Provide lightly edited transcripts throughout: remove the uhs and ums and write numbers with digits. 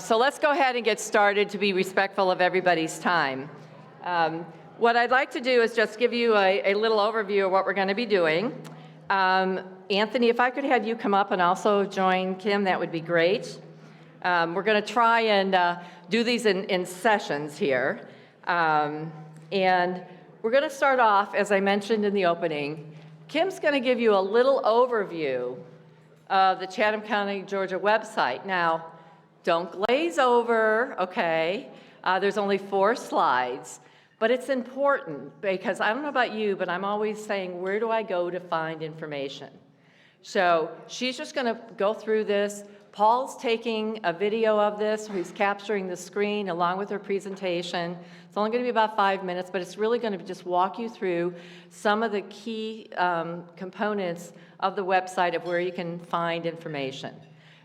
So let's go ahead and get started to be respectful of everybody's time. What I'd like to do is just give you a little overview of what we're going to be doing. Anthony, if I could have you come up and also join Kim, that would be great. We're going to try and do these in sessions here. And we're going to start off, as I mentioned in the opening, Kim's going to give you a little overview of the Chatham County, Georgia website. Now, don't glaze over, okay? There's only 4 slides, but it's important because I don't know about you, but I'm always saying, where do I go to find information? So she's just gonna go through this. Paul's taking a video of this. He's capturing the screen along with her presentation. It's only gonna be about 5 minutes, but it's really gonna just walk you through some of the key components of the website of where you can find information.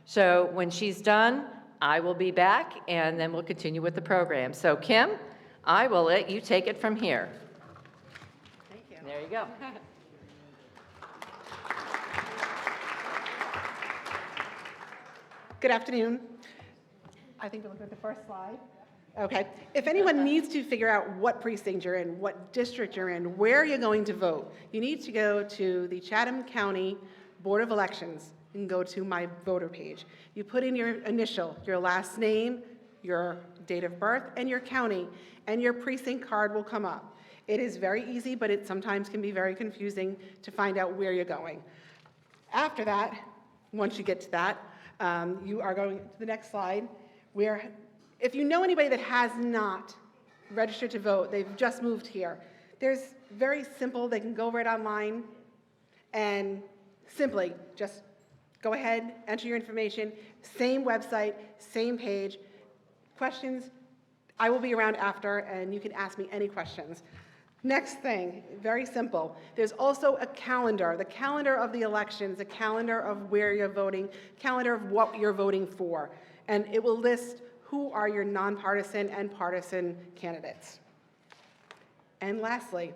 So when she's done, I will be back, and then we'll continue with the program. So Kim, I will let you take it from here. Thank you. There you go. Good afternoon. I think we'll look at the first slide. Okay. If anyone needs to figure out what precinct you're in, what district you're in, where you're going to vote, you need to go to the Chatham County Board of Elections and go to my voter page. You put in your initial, your last name, your date of birth, and your county, and your precinct card will come up. It is very easy, but it sometimes can be very confusing to find out where you're going. After that, once you get to that, you are going to the next slide, where if you know anybody that has not registered to vote, they've just moved here, there's very simple, they can go right online and simply just go ahead, enter your information, same website, same page. Questions, I will be around after, and you can ask me any questions. Next thing, very simple. There's also a calendar, the calendar of the elections, a calendar of where you're voting, calendar of what you're voting for, and it will list who are your nonpartisan and partisan candidates. And lastly,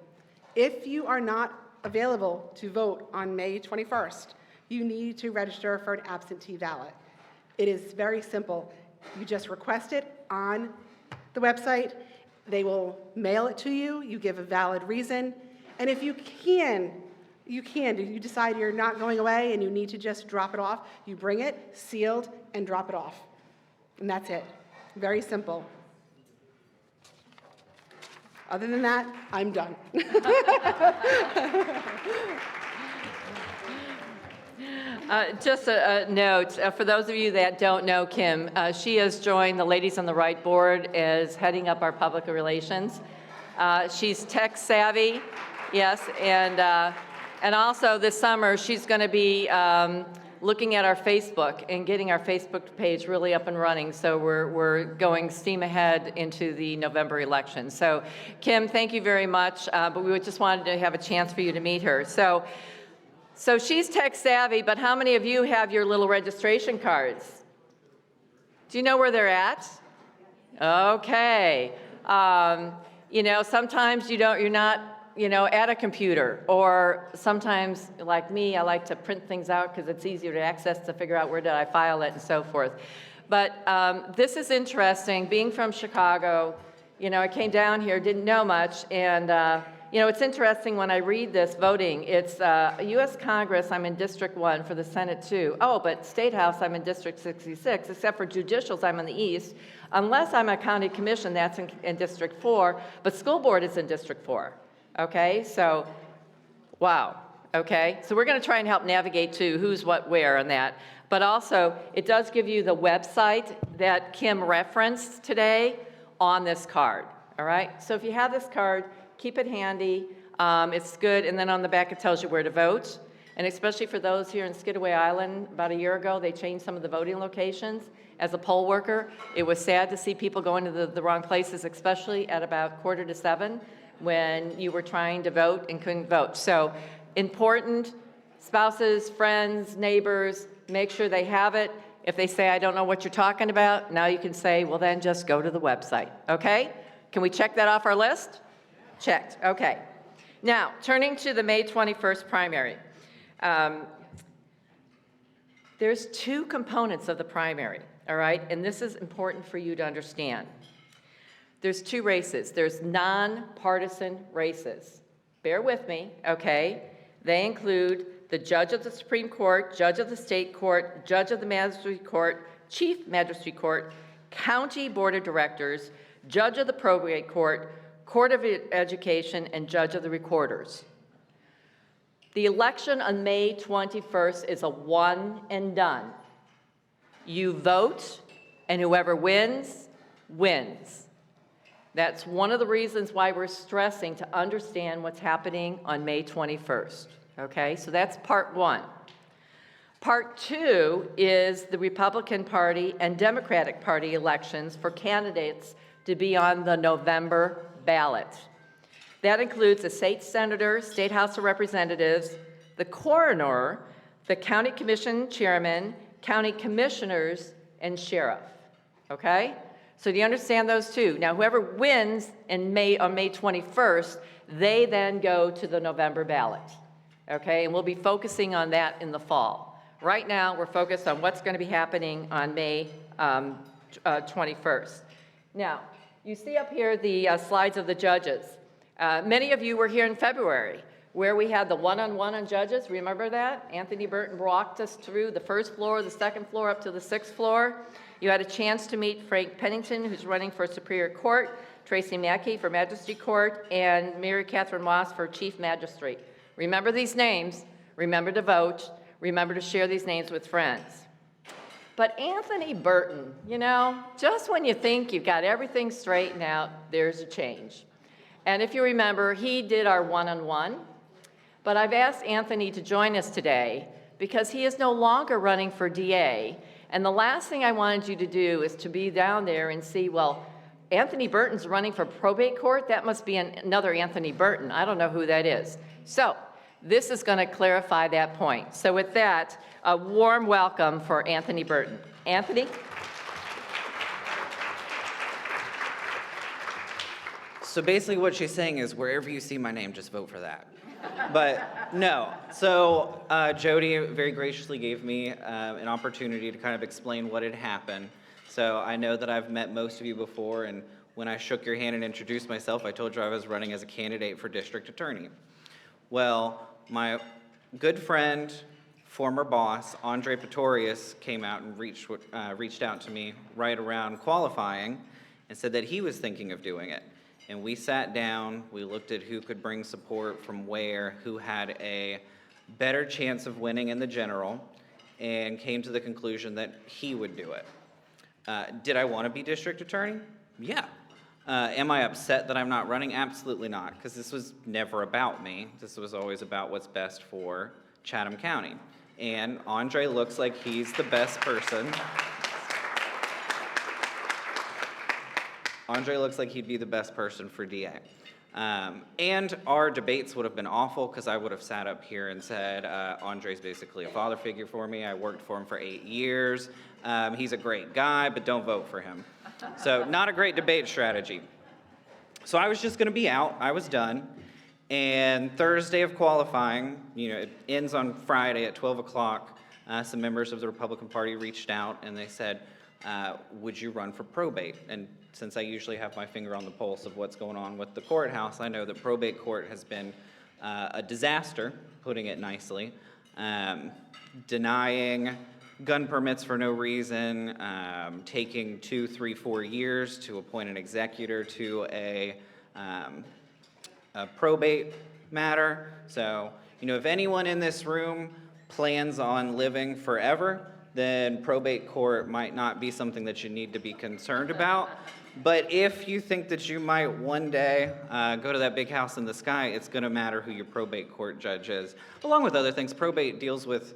if you are not available to vote on May 21st, you need to register for an absentee ballot. It is very simple. You just request it on the website. They will mail it to you. You give a valid reason. And if you decide you're not going away and you need to just drop it off, you bring it sealed and drop it off. And that's it. Very simple. Other than that, I'm done. Just a note, for those of you that don't know Kim, she has joined the Ladies on the Right board as heading up our public relations. She's tech savvy, yes, and also this summer she's going to be looking at our Facebook and getting our Facebook page really up and running. So we're going steam ahead into the November election. So Kim, thank you very much, but we just wanted to have a chance for you to meet her. So she's tech savvy, but how many of you have your little registration cards? Do you know where they're at? Okay. You know, sometimes you're not, at a computer, or sometimes, like me, I like to print things out because it's easier to access to figure out where did I file it and so forth. But this is interesting. Being from Chicago, I came down here, didn't know much, and it's interesting when I read this voting. It's U.S. Congress, I'm in District 1, for the Senate 2. Oh, but State House, I'm in District 66, except for judicials, I'm in the East. Unless I'm a county commission, that's in District 4, but school board is in District 4. Okay, so, wow, okay? So we're going to try and help navigate to who's what where on that. But also, it does give you the website that Kim referenced today on this card, all right? So if you have this card, keep it handy. It's good. And then on the back, it tells you where to vote. And especially for those here in Skidaway Island, about a year ago, they changed some of the voting locations. As a poll worker, it was sad to see people going to the wrong places, especially at about 6:45 when you were trying to vote and couldn't vote. So important, spouses, friends, neighbors, make sure they have it. If they say, I don't know what you're talking about, now you can say, well, then just go to the website, okay? Can we check that off our list? Checked, okay. Now, turning to the May 21st primary. There's 2 components of the primary, all right? And this is important for you to understand. There's two races. There's nonpartisan races. Bear with me, okay? They include the judge of the Supreme Court, judge of the state court, judge of the magistrate court, chief magistrate court, county board of directors, judge of the probate court, court of education, and judge of the recorders. The election on May 21st is a one and done. You vote, and whoever wins, wins. That's one of the reasons why we're stressing to understand what's happening on May 21st, okay? So that's part one. Part two is the Republican Party and Democratic Party elections for candidates to be on the November ballot. That includes the state senator, state House of Representatives, the coroner, the county commission chairman, county commissioners, and sheriff, okay? So do you understand those two? Now, whoever wins on May 21st, they then go to the November ballot, okay? And we'll be focusing on that in the fall. Right now, we're focused on what's going to be happening on May 21st. Now, you see up here the slides of the judges. Many of you were here in February, where we had the one-on-one on judges. Remember that? Anthony Burton walked us through the first floor, the second floor, up to the sixth floor. You had a chance to meet Frank Pennington, who's running for Superior Court, Tracy Mackey for Magistrate Court, and Mary Catherine Moss for Chief Magistrate. Remember these names. Remember to vote. Remember to share these names with friends. But Anthony Burton, you know, just when you think you've got everything straightened out, there's a change. And if you remember, he did our one-on-one, but I've asked Anthony to join us today because he is no longer running for DA. And the last thing I wanted you to do is to be down there and see, well, Anthony Burton's running for probate court? That must be another Anthony Burton. I don't know who that is. So this is going to clarify that point. So with that, a warm welcome for Anthony Burton. Anthony? So basically what she's saying is wherever you see my name, just vote for that. But no. So Jody very graciously gave me an opportunity to kind of explain what had happened. So I know that I've met most of you before, and when I shook your hand and introduced myself, I told you I was running as a candidate for district attorney. Well, my good friend, former boss, Andre Pretorius, came out and reached out to me right around qualifying and said that he was thinking of doing it. And we sat down, we looked at who could bring support from where, who had a better chance of winning in the general, and came to the conclusion that he would do it. Did I want to be district attorney? Yeah. Am I upset that I'm not running? Absolutely not, because this was never about me. This was always about what's best for Chatham County. And Andre looks like he's the best person. Andre looks like he'd be the best person for DA. And our debates would have been awful because I would have sat up here and said, Andre's basically a father figure for me. I worked for him for 8 years. He's a great guy, but don't vote for him. So not a great debate strategy. So I was just gonna be out, I was done. And Thursday of qualifying, you know, it ends on Friday at 12 o'clock. Some members of the Republican Party reached out and they said, would you run for probate? And since I usually have my finger on the pulse of what's going on with the courthouse, I know that probate court has been a disaster, putting it nicely, denying gun permits for no reason, taking 2, 3, 4 years to appoint an executor to a probate matter. So, you know, if anyone in this room plans on living forever, then probate court might not be something that you need to be concerned about. But if you think that you might one day go to that big house in the sky, it's going to matter who your probate court judge is. Along with other things, probate deals with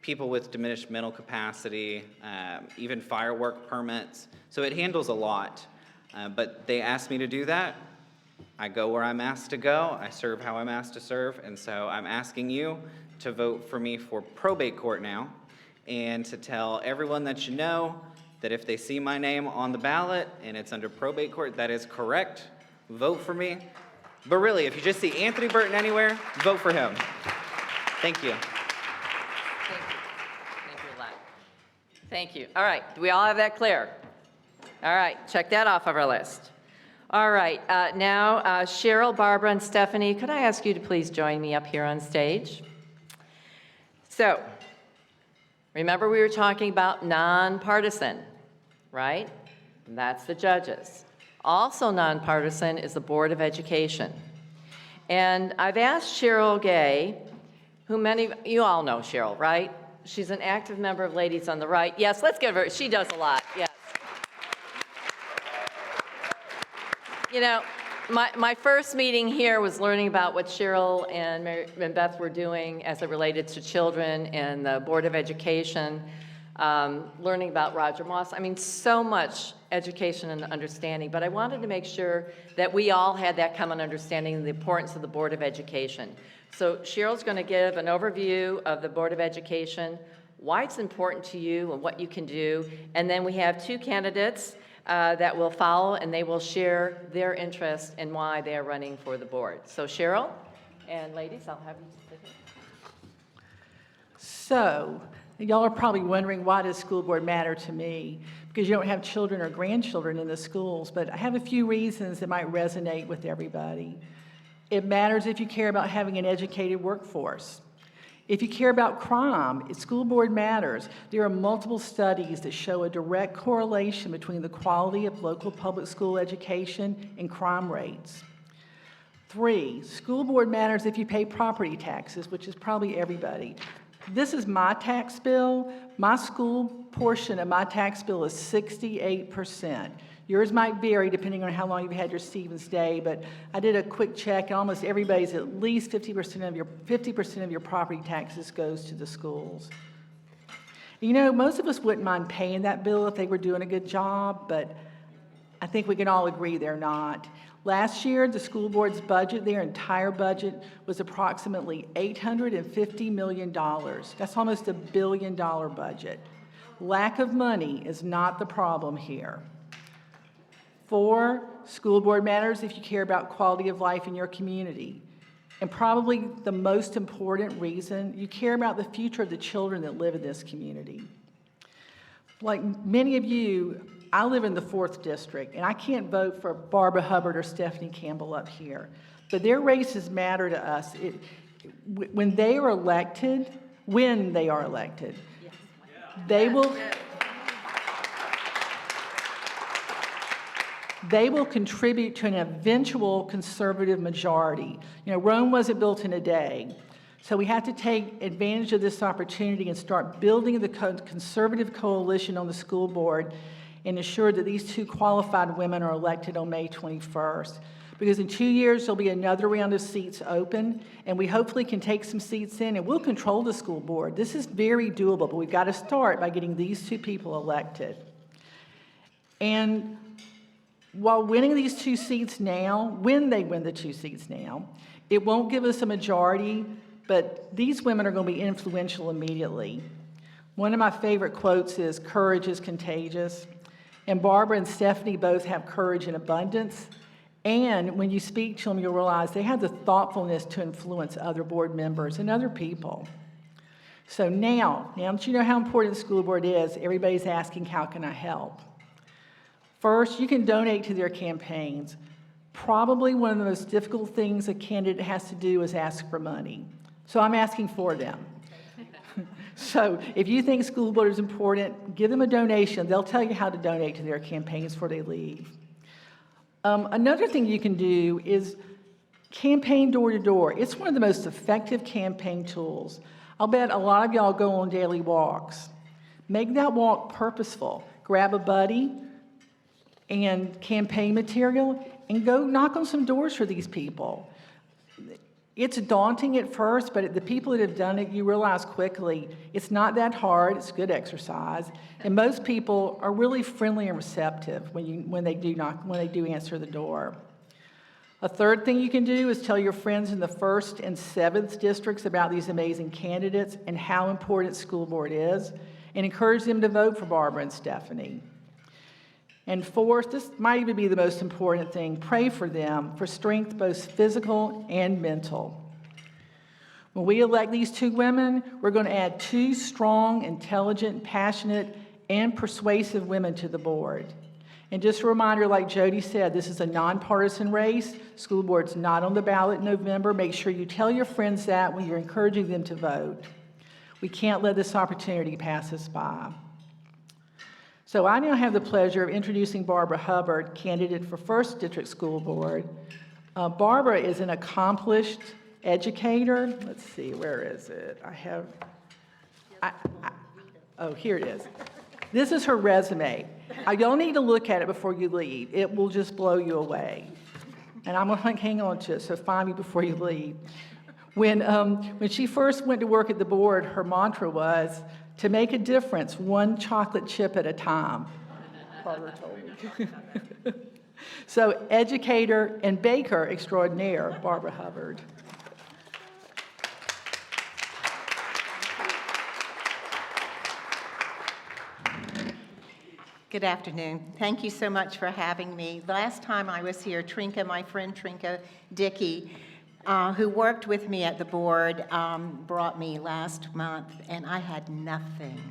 people with diminished mental capacity, even firework permits. So it handles a lot. But they asked me to do that. I go where I'm asked to go. I serve how I'm asked to serve. And so I'm asking you to vote for me for probate court now, and to tell everyone that you know that if they see my name on the ballot and it's under probate court, that is correct. Vote for me. But really, if you just see Anthony Burton anywhere, vote for him. Thank you. Thank you. Thank you a lot. Thank you. All right, do we all have that clear? All right, check that off of our list. All right, now Cheryl, Barbara, and Stephanie, could I ask you to please join me up here on stage? So, remember we were talking about nonpartisan, right? And that's the judges. Also nonpartisan is the Board of Education. And I've asked Cheryl Gay, who you all know Cheryl, right? She's an active member of Ladies on the Right. Yes, let's give her, she does a lot, yes. You know, my first meeting here was learning about what Cheryl and Beth were doing as it related to children and the Board of Education, learning about Roger Moss. I mean, so much education and understanding, but I wanted to make sure that we all had that common understanding of the importance of the Board of Education. So Cheryl's going to give an overview of the Board of Education, why it's important to you and what you can do, and then we have two candidates that will follow, and they will share their interest and why they are running for the board. So Cheryl, and ladies, I'll have you sit here. So, y'all are probably wondering, why does school board matter to me? Because you don't have children or grandchildren in the schools, but I have a few reasons that might resonate with everybody. It matters if you care about having an educated workforce. If you care about crime, school board matters. There are multiple studies that show a direct correlation between the quality of local public school education and crime rates. 3, school board matters if you pay property taxes, which is probably everybody. This is my tax bill. My school portion of my tax bill is 68%. Yours might vary depending on how long you've had your Stevens Day, but I did a quick check, and almost everybody's at least 50% of your property taxes goes to the schools. You know, most of us wouldn't mind paying that bill if they were doing a good job, but I think we can all agree they're not. Last year, the school board's budget, their entire budget, was approximately $850 million. That's almost $1 billion budget. Lack of money is not the problem here. 4, school board matters if you care about quality of life in your community. And probably the most important reason, you care about the future of the children that live in this community. Like many of you, I live in the 4th district, and I can't vote for Barbara Hubbard or Stephanie Campbell up here. But their races matter to us. When they are elected, they will contribute to an eventual conservative majority. You know, Rome wasn't built in a day. So we have to take advantage of this opportunity and start building the conservative coalition on the school board and ensure that these 2 qualified women are elected on May 21st. Because in 2 years, there'll be another round of seats open, and we hopefully can take some seats in, and we'll control the school board. This is very doable, but we've got to start by getting these 2 people elected. And while winning these 2 seats now, when they win the 2 seats now, it won't give us a majority, but these women are going to be influential immediately. One of my favorite quotes is, "Courage is contagious." And Barbara and Stephanie both have courage in abundance. And when you speak to them, you'll realize they have the thoughtfulness to influence other board members and other people. So now that you know how important the school board is, everybody's asking, how can I help? First, you can donate to their campaigns. Probably one of the most difficult things a candidate has to do is ask for money. So I'm asking for them. So if you think school board is important, give them a donation. They'll tell you how to donate to their campaigns before they leave. Another thing you can do is campaign door to door. It's one of the most effective campaign tools. I'll bet a lot of y'all go on daily walks. Make that walk purposeful. Grab a buddy and campaign material and go knock on some doors for these people. It's daunting at first, but the people that have done it, you realize quickly it's not that hard. It's good exercise, and most people are really friendly and receptive when they do answer the door. A third thing you can do is tell your friends in the 1st and 7th districts about these amazing candidates and how important school board is, and encourage them to vote for Barbara and Stephanie. And 4th, this might even be the most important thing, pray for them for strength, both physical and mental. When we elect these 2 women, we're going to add 2 strong, intelligent, passionate, and persuasive women to the board. And just a reminder, like Jody said, this is a nonpartisan race. School board's not on the ballot in November. Make sure you tell your friends that when you're encouraging them to vote. We can't let this opportunity pass us by. So I now have the pleasure of introducing Barbara Hubbard, candidate for 1st District School Board. Barbara is an accomplished educator. Let's see, where is it? Oh, here it is. This is her resume. You'll need to look at it before you leave. It will just blow you away. And I'm going to hang on to it, so find me before you leave. When she first went to work at the board, her mantra was, to make a difference, one chocolate chip at a time. Carter told me. So, educator and baker extraordinaire, Barbara Hubbard. Good afternoon. Thank you so much for having me. Last time I was here, Trinka, my friend Trinka Dickey, who worked with me at the board, brought me last month, and I had nothing.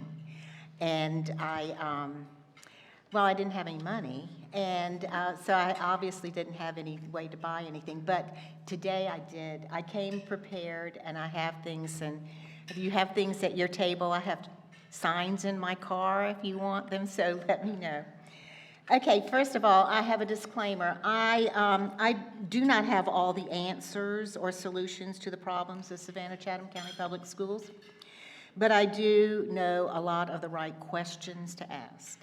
And I didn't have any money, and so I obviously didn't have any way to buy anything. But today I did. I came prepared, and I have things, and if you have things at your table, I have signs in my car if you want them, so let me know. Okay, first of all, I have a disclaimer. I do not have all the answers or solutions to the problems of Savannah-Chatham County Public Schools, but I do know a lot of the right questions to ask.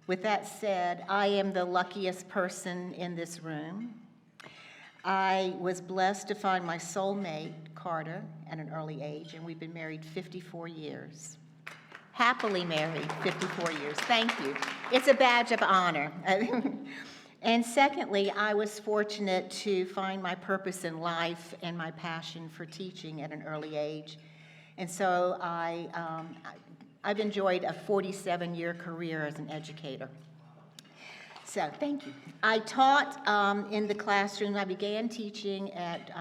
With that said, I am the luckiest person in this room. I was blessed to find my soulmate, Carter, at an early age, and we've been married 54 years. Happily married 54 years. Thank you. It's a badge of honor. And secondly, I was fortunate to find my purpose in life and my passion for teaching at an early age. And so I've enjoyed a 47-year career as an educator. So, thank you. I taught in the classroom. I began teaching at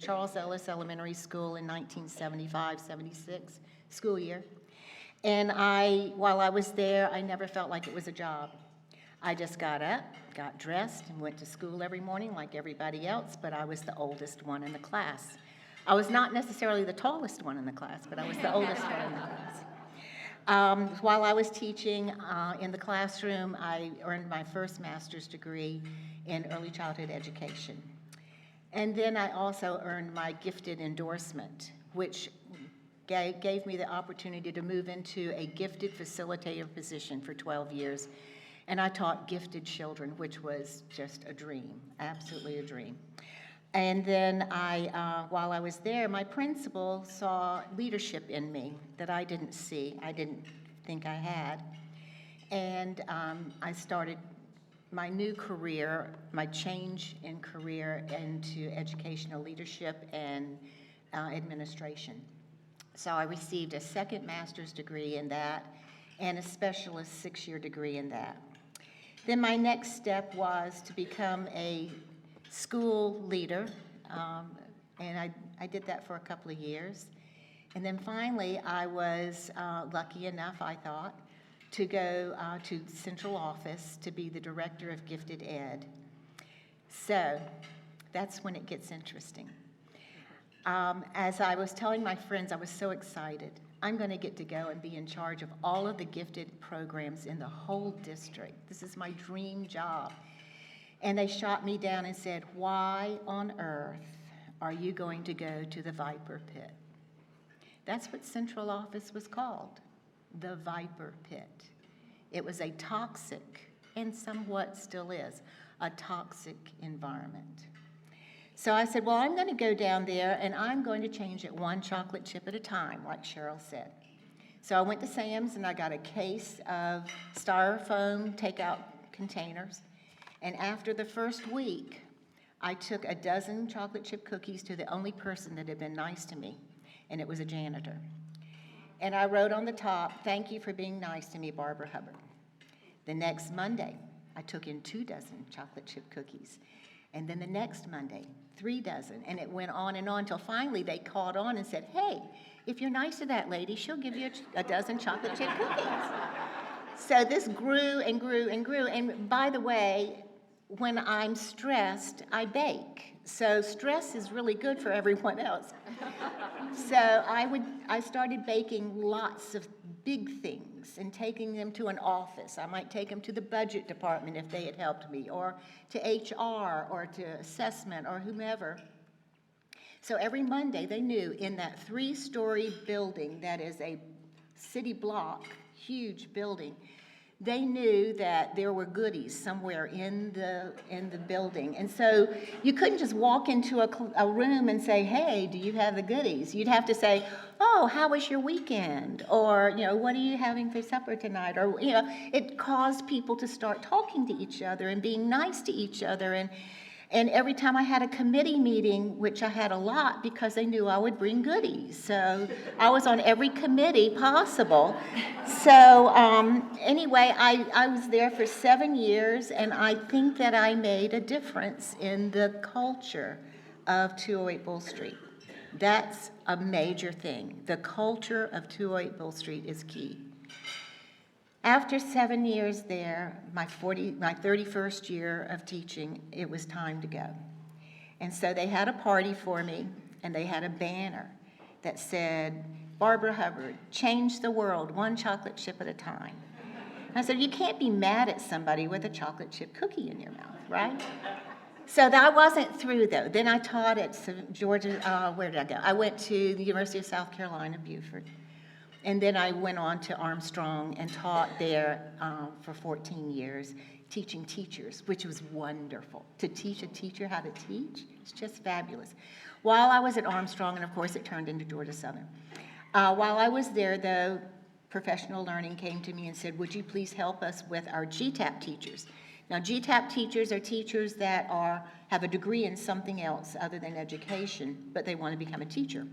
Charles Ellis Elementary School in 1975-76 school year. And while I was there, I never felt like it was a job. I just got up, got dressed, and went to school every morning like everybody else, but I was the oldest one in the class. I was not necessarily the tallest one in the class, but I was the oldest one in the class. While I was teaching in the classroom, I earned my first master's degree in early childhood education. And then I also earned my gifted endorsement, which gave me the opportunity to move into a gifted facilitator position for 12 years. And I taught gifted children, which was just a dream, absolutely a dream. And then while I was there, my principal saw leadership in me that I didn't see, I didn't think I had. And I started my new career, my change in career into educational leadership and administration. So I received a second master's degree in that and a specialist 6-year degree in that. Then my next step was to become a school leader, and I did that for a couple of years. And then finally, I was lucky enough, I thought, to go to central office to be the director of gifted ed. So that's when it gets interesting. As I was telling my friends, I was so excited. I'm going to get to go and be in charge of all of the gifted programs in the whole district. This is my dream job. And they shot me down and said, why on earth are you going to go to the Viper Pit? That's what central office was called, the Viper Pit. It was a toxic, and somewhat still is, a toxic environment. So I said, well, I'm going to go down there, and I'm going to change it one chocolate chip at a time, like Cheryl said. So I went to Sam's, and I got a case of styrofoam takeout containers. And after the first week, I took a dozen chocolate chip cookies to the only person that had been nice to me, and it was a janitor. And I wrote on the top, thank you for being nice to me, Barbara Hubbard. The next Monday, I took in 2 dozen chocolate chip cookies. And then the next Monday, 3 dozen. And it went on until finally they caught on and said, hey, If you're nice to that lady, she'll give you a dozen chocolate chip cookies. So this grew and grew and grew. And by the way, when I'm stressed, I bake. So stress is really good for everyone else. So I started baking lots of big things and taking them to an office. I might take them to the budget department if they had helped me, or to HR, or to assessment, or whomever. So every Monday, they knew in that 3-story building that is a city block, huge building, they knew that there were goodies somewhere in the building. And so you couldn't just walk into a room and say, hey, do you have the goodies? You'd have to say, oh, how was your weekend? Or, what are you having for supper tonight? Or, it caused people to start talking to each other and being nice to each other. And every time I had a committee meeting, which I had a lot because they knew I would bring goodies. So I was on every committee possible. So anyway, I was there for 7 years, and I think that I made a difference in the culture of 208 Bull Street. That's a major thing. The culture of 208 Bull Street is key. After 7 years there, my 31st year of teaching, it was time to go. And so they had a party for me, and they had a banner that said, Barbara Hubbard, change the world one chocolate chip at a time. And I said, you can't be mad at somebody with a chocolate chip cookie in your mouth, right? So that wasn't through, though. Then I taught at Georgia, where did I go? I went to the University of South Carolina, Beaufort. And then I went on to Armstrong and taught there for 14 years, teaching teachers, which was wonderful. To teach a teacher how to teach, it's just fabulous. While I was at Armstrong, and of course it turned into Georgia Southern, while I was there, though, Professional Learning came to me and said, would you please help us with our GTAP teachers? Now, GTAP teachers are teachers that have a degree in something else other than education, but they want to become a teacher.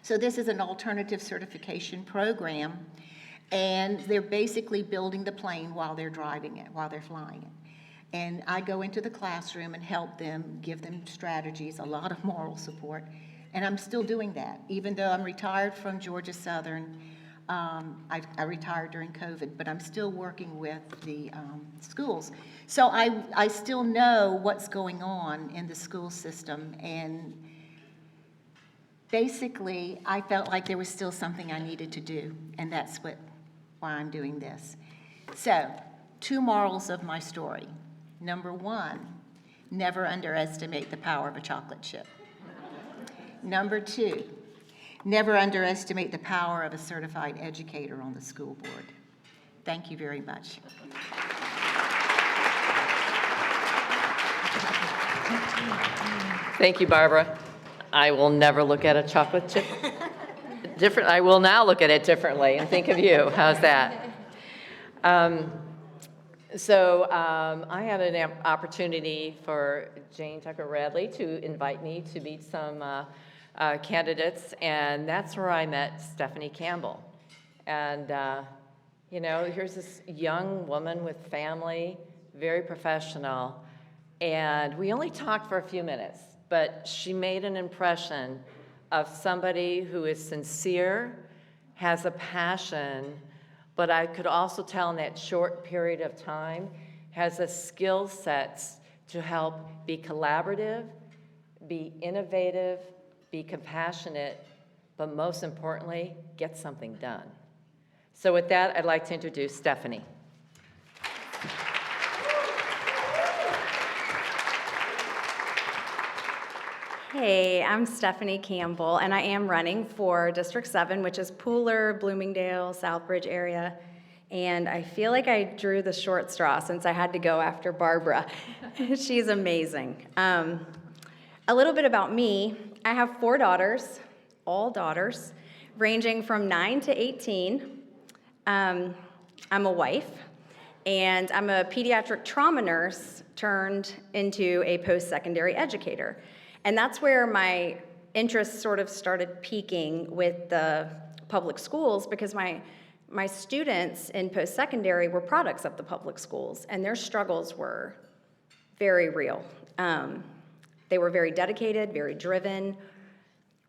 So this is an alternative certification program, and they're basically building the plane while they're driving it, while they're flying it. And I go into the classroom and help them, give them strategies, a lot of moral support, and I'm still doing that. Even though I'm retired from Georgia Southern, I retired during COVID, but I'm still working with the schools. So I still know what's going on in the school system, and basically, I felt like there was still something I needed to do, and that's why I'm doing this. So, 2 morals of my story. Number 1, never underestimate the power of a chocolate chip. Number 2, never underestimate the power of a certified educator on the school board. Thank you very much. Thank you, Barbara. I will never look at a chocolate chip different. I will now look at it differently and think of you. How's that? I had an opportunity for Jane Tucker Radley to invite me to meet some candidates, and that's where I met Stephanie Campbell. And, here's this young woman with family, very professional, and we only talked for a few minutes. But she made an impression of somebody who is sincere, has a passion, but I could also tell in that short period of time, has the skill sets to help be collaborative, be innovative, be compassionate, but most importantly, get something done. So with that, I'd like to introduce Stephanie. Hey, I'm Stephanie Campbell, and I am running for District 7, which is Pooler, Bloomingdale, Southbridge area. And I feel like I drew the short straw since I had to go after Barbara. She's amazing. A little bit about me. I have 4 daughters, all daughters, ranging from 9 to 18. I'm a wife, and I'm a pediatric trauma nurse turned into a post-secondary educator. And that's where my interest sort of started peaking with the public schools, because my students in post-secondary were products of the public schools, and their struggles were very real. They were very dedicated, very driven,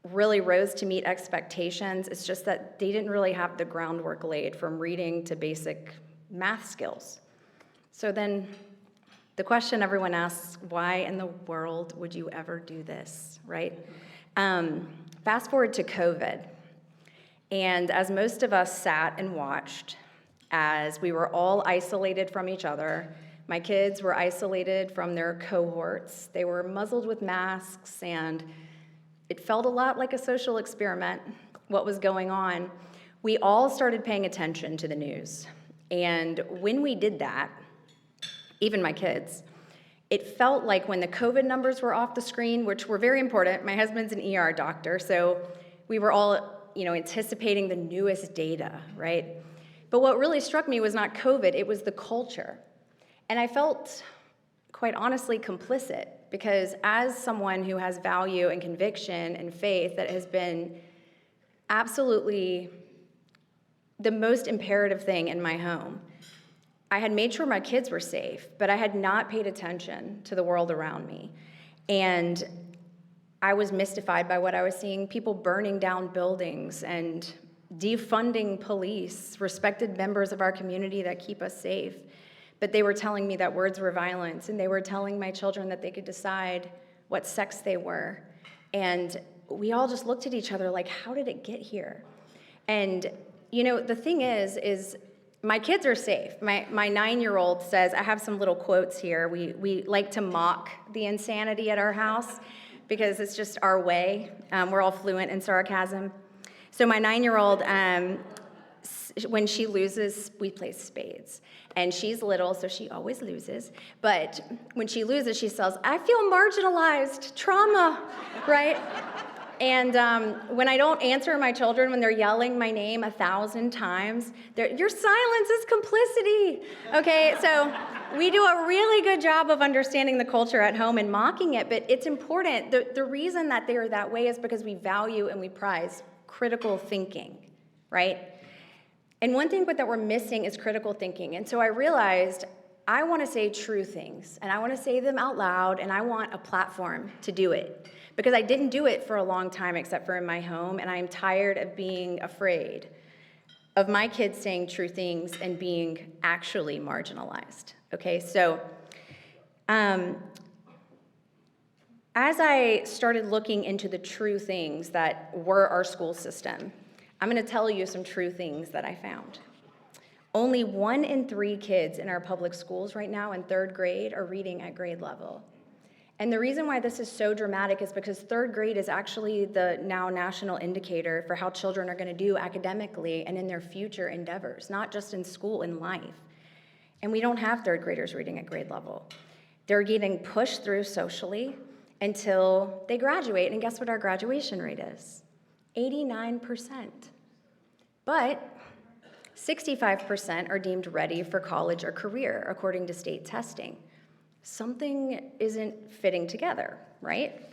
really rose to meet expectations. It's just that they didn't really have the groundwork laid from reading to basic math skills. So then the question everyone asks, why in the world would you ever do this, right? Fast forward to COVID. And as most of us sat and watched as we were all isolated from each other, my kids were isolated from their cohorts. They were muzzled with masks, and it felt a lot like a social experiment, what was going on. We all started paying attention to the news. And when we did that, even my kids, it felt like when the COVID numbers were off the screen, which were very important. My husband's an ER doctor, so we were all, anticipating the newest data, right? But what really struck me was not COVID, it was the culture. And I felt, quite honestly, complicit, because as someone who has value and conviction and faith that has been absolutely the most imperative thing in my home, I had made sure my kids were safe, but I had not paid attention to the world around me. And I was mystified by what I was seeing, people burning down buildings and defunding police, respected members of our community that keep us safe. But they were telling me that words were violence, and they were telling my children that they could decide what sex they were. And we all just looked at each other like, how did it get here? And, the thing is my kids are safe. My 9-year-old says, I have some little quotes here. We like to mock the insanity at our house because it's just our way. We're all fluent in sarcasm. So my 9-year-old, when she loses, we play spades. And she's little, so she always loses. But when she loses, she says, I feel marginalized, trauma, right? And when I don't answer my children when they're yelling my name 1,000 times, your silence is complicity. Okay, so we do a really good job of understanding the culture at home and mocking it, but it's important. The reason that they are that way is because we value and we prize critical thinking, right? And one thing that we're missing is critical thinking. And so I realized I want to say true things, and I want to say them out loud, and I want a platform to do it. Because I didn't do it for a long time except for in my home, and I'm tired of being afraid of my kids saying true things and being actually marginalized. Okay, so as I started looking into the true things that were our school system, I'm going to tell you some true things that I found. Only 1 in 3 kids in our public schools right now in 3rd grade are reading at grade level. And the reason why this is so dramatic is because 3rd grade is actually the now national indicator for how children are going to do academically and in their future endeavors, not just in school, in life. And we don't have 3rd graders reading at grade level. They're getting pushed through socially until they graduate, and guess what our graduation rate is? 89%. But 65% are deemed ready for college or career, according to state testing. Something isn't fitting together, right?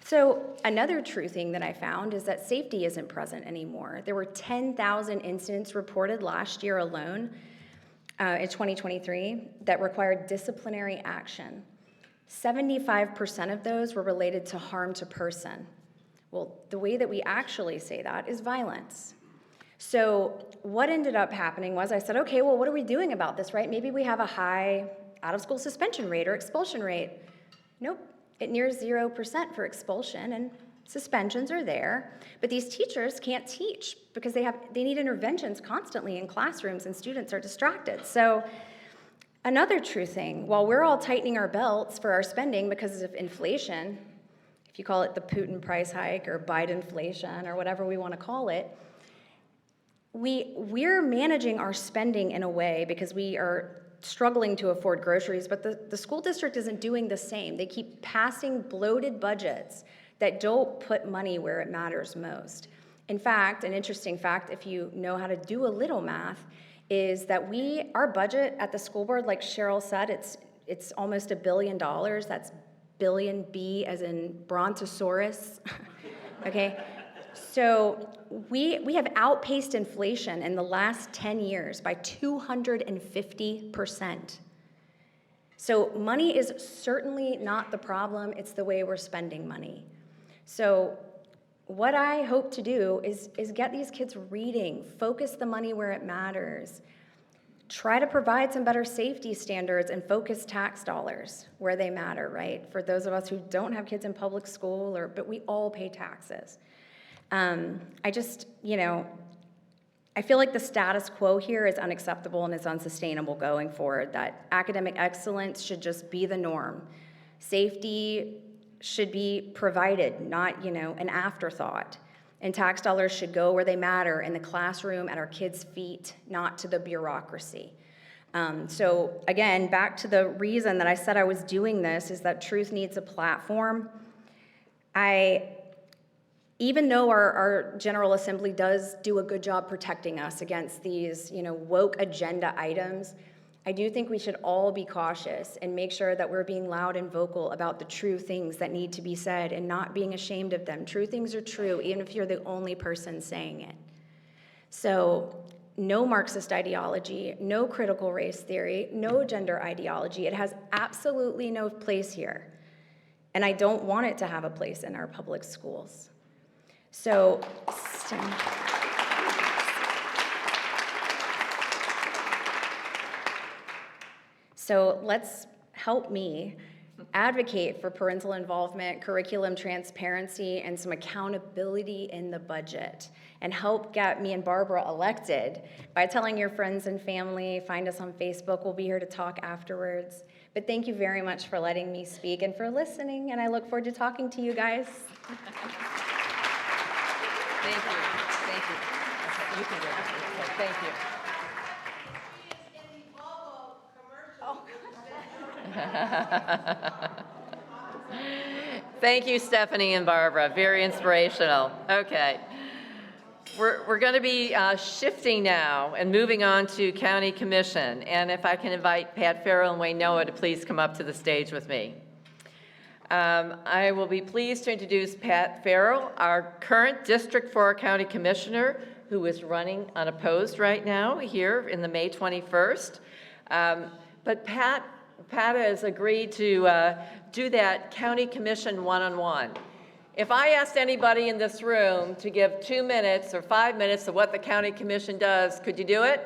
So another true thing that I found is that safety isn't present anymore. There were 10,000 incidents reported last year alone in 2023 that required disciplinary action. 75% of those were related to harm to person. Well, the way that we actually say that is violence. So what ended up happening was I said, okay, well, what are we doing about this, right? Maybe we have a high out-of-school suspension rate or expulsion rate. Nope, it nears 0% for expulsion, and suspensions are there. But these teachers can't teach because they need interventions constantly in classrooms, and students are distracted. So another true thing, while we're all tightening our belts for our spending because of inflation, if you call it the Putin price hike or Bidenflation or whatever we want to call it, we're managing our spending in a way because we are struggling to afford groceries, but the school district isn't doing the same. They keep passing bloated budgets that don't put money where it matters most. In fact, an interesting fact, if you know how to do a little math, is that our budget at the school board, like Cheryl said, it's almost $1 billion. That's billion B as in Brontosaurus, okay? So we have outpaced inflation in the last 10 years by 250%. So money is certainly not the problem, it's the way we're spending money. So what I hope to do is get these kids reading, focus the money where it matters, try to provide some better safety standards and focus tax dollars where they matter, right? For those of us who don't have kids in public school, but we all pay taxes. I just, I feel like the status quo here is unacceptable and is unsustainable going forward, that academic excellence should just be the norm. Safety should be provided, not, an afterthought. And tax dollars should go where they matter, in the classroom, at our kids' feet, not to the bureaucracy. So again, back to the reason that I said I was doing this is that truth needs a platform. Even though our General Assembly does do a good job protecting us against these, woke agenda items, I do think we should all be cautious and make sure that we're being loud and vocal about the true things that need to be said and not being ashamed of them. True things are true, even if you're the only person saying it. So, no Marxist ideology, no critical race theory, no gender ideology. It has absolutely no place here. And I don't want it to have a place in our public schools. So let's help me advocate for parental involvement, curriculum transparency, and some accountability in the budget, and help get me and Barbara elected by telling your friends and family. Find us on Facebook. We'll be here to talk afterwards. But thank you very much for letting me speak and for listening, and I look forward to talking to you guys. Thank you. Thank you. You can do it. Thank you. Thank you, Stephanie and Barbara. Very inspirational. Okay. We're going to be shifting now and moving on to County Commission. And if I can invite Pat Farrell and Wayne Noah to please come up to the stage with me. I will be pleased to introduce Pat Farrell, our current District 4 County Commissioner, who is running unopposed right now here in the May 21st. But Pat has agreed to do that County Commission one-on-one. If I asked anybody in this room to give 2 minutes or 5 minutes of what the County Commission does, could you do it?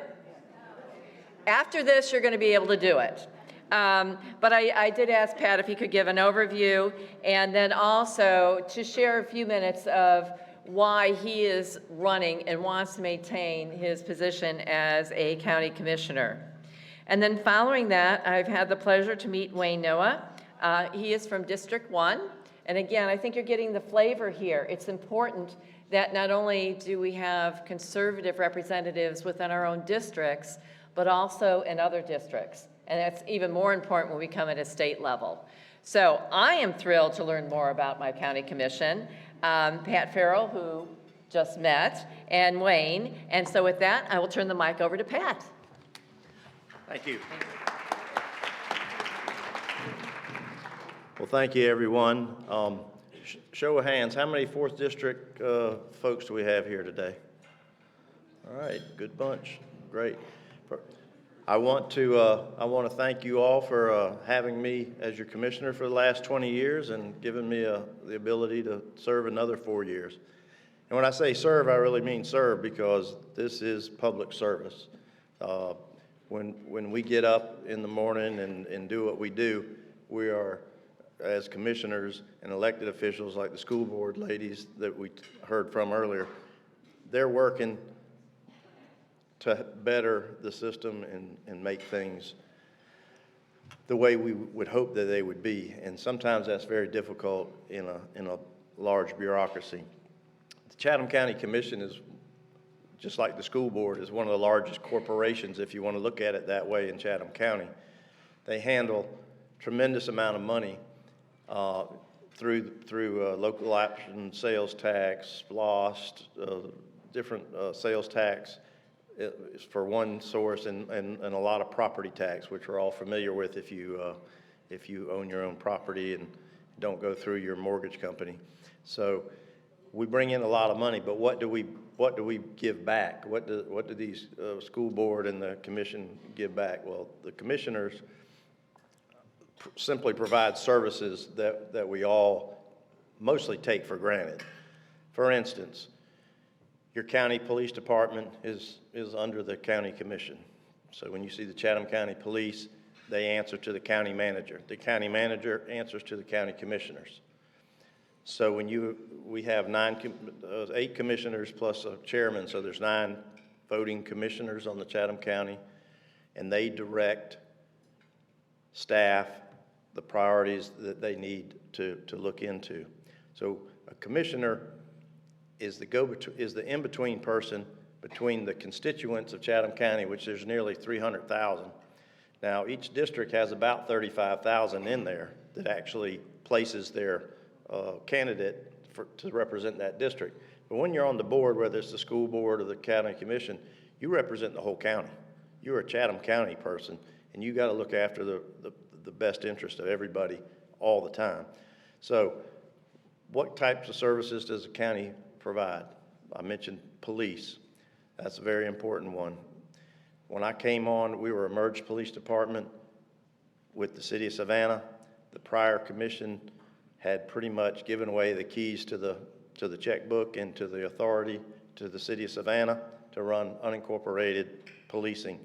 After this, you're going to be able to do it. But I did ask Pat if he could give an overview and then also to share a few minutes of why he is running and wants to maintain his position as a county commissioner. And then following that, I've had the pleasure to meet Wayne Noah. He is from District 1. And again, I think you're getting the flavor here. It's important that not only do we have conservative representatives within our own districts, but also in other districts. And that's even more important when we come at a state level. So I am thrilled to learn more about my county commission. Pat Farrell, who just met, and Wayne. And so with that, I will turn the mic over to Pat. Thank you. Well, thank you, everyone. Show of hands, how many 4th District folks do we have here today? All right, good bunch, great. I want to thank you all for having me as your commissioner for the last 20 years and giving me the ability to serve another 4 years. And when I say serve, I really mean serve, because this is public service. When we get up in the morning and do what we do, we are, as commissioners and elected officials like the school board ladies that we heard from earlier, they're working to better the system and make things the way we would hope that they would be. And sometimes that's very difficult in a large bureaucracy. The Chatham County Commission is, just like the school board, is one of the largest corporations, if you want to look at it that way, in Chatham County. They handle tremendous amount of money through local option sales tax, lost, different sales tax for one source, and a lot of property tax, which we're all familiar with if you own your own property and don't go through your mortgage company. So we bring in a lot of money, but what do we give back? What do these school board and the commission give back? Well, the commissioners simply provide services that we all mostly take for granted. For instance, your county police department is under the county commission. So when you see the Chatham County Police, they answer to the county manager. The county manager answers to the county commissioners. So when we have 8 commissioners plus a chairman, so there's 9 voting commissioners on the Chatham County, and they direct staff the priorities that they need to look into. So a commissioner is the in-between person between the constituents of Chatham County, which there's nearly 300,000. Now, each district has about 35,000 in there that actually places their candidate to represent that district. But when you're on the board, whether it's the school board or the county commission, you represent the whole county. You're a Chatham County person, and you got to look after the best interest of everybody all the time. So what types of services does the county provide? I mentioned police. That's a very important one. When I came on, we were a merged police department with the city of Savannah. The prior commission had pretty much given away the keys to the checkbook and to the authority to the city of Savannah to run unincorporated policing.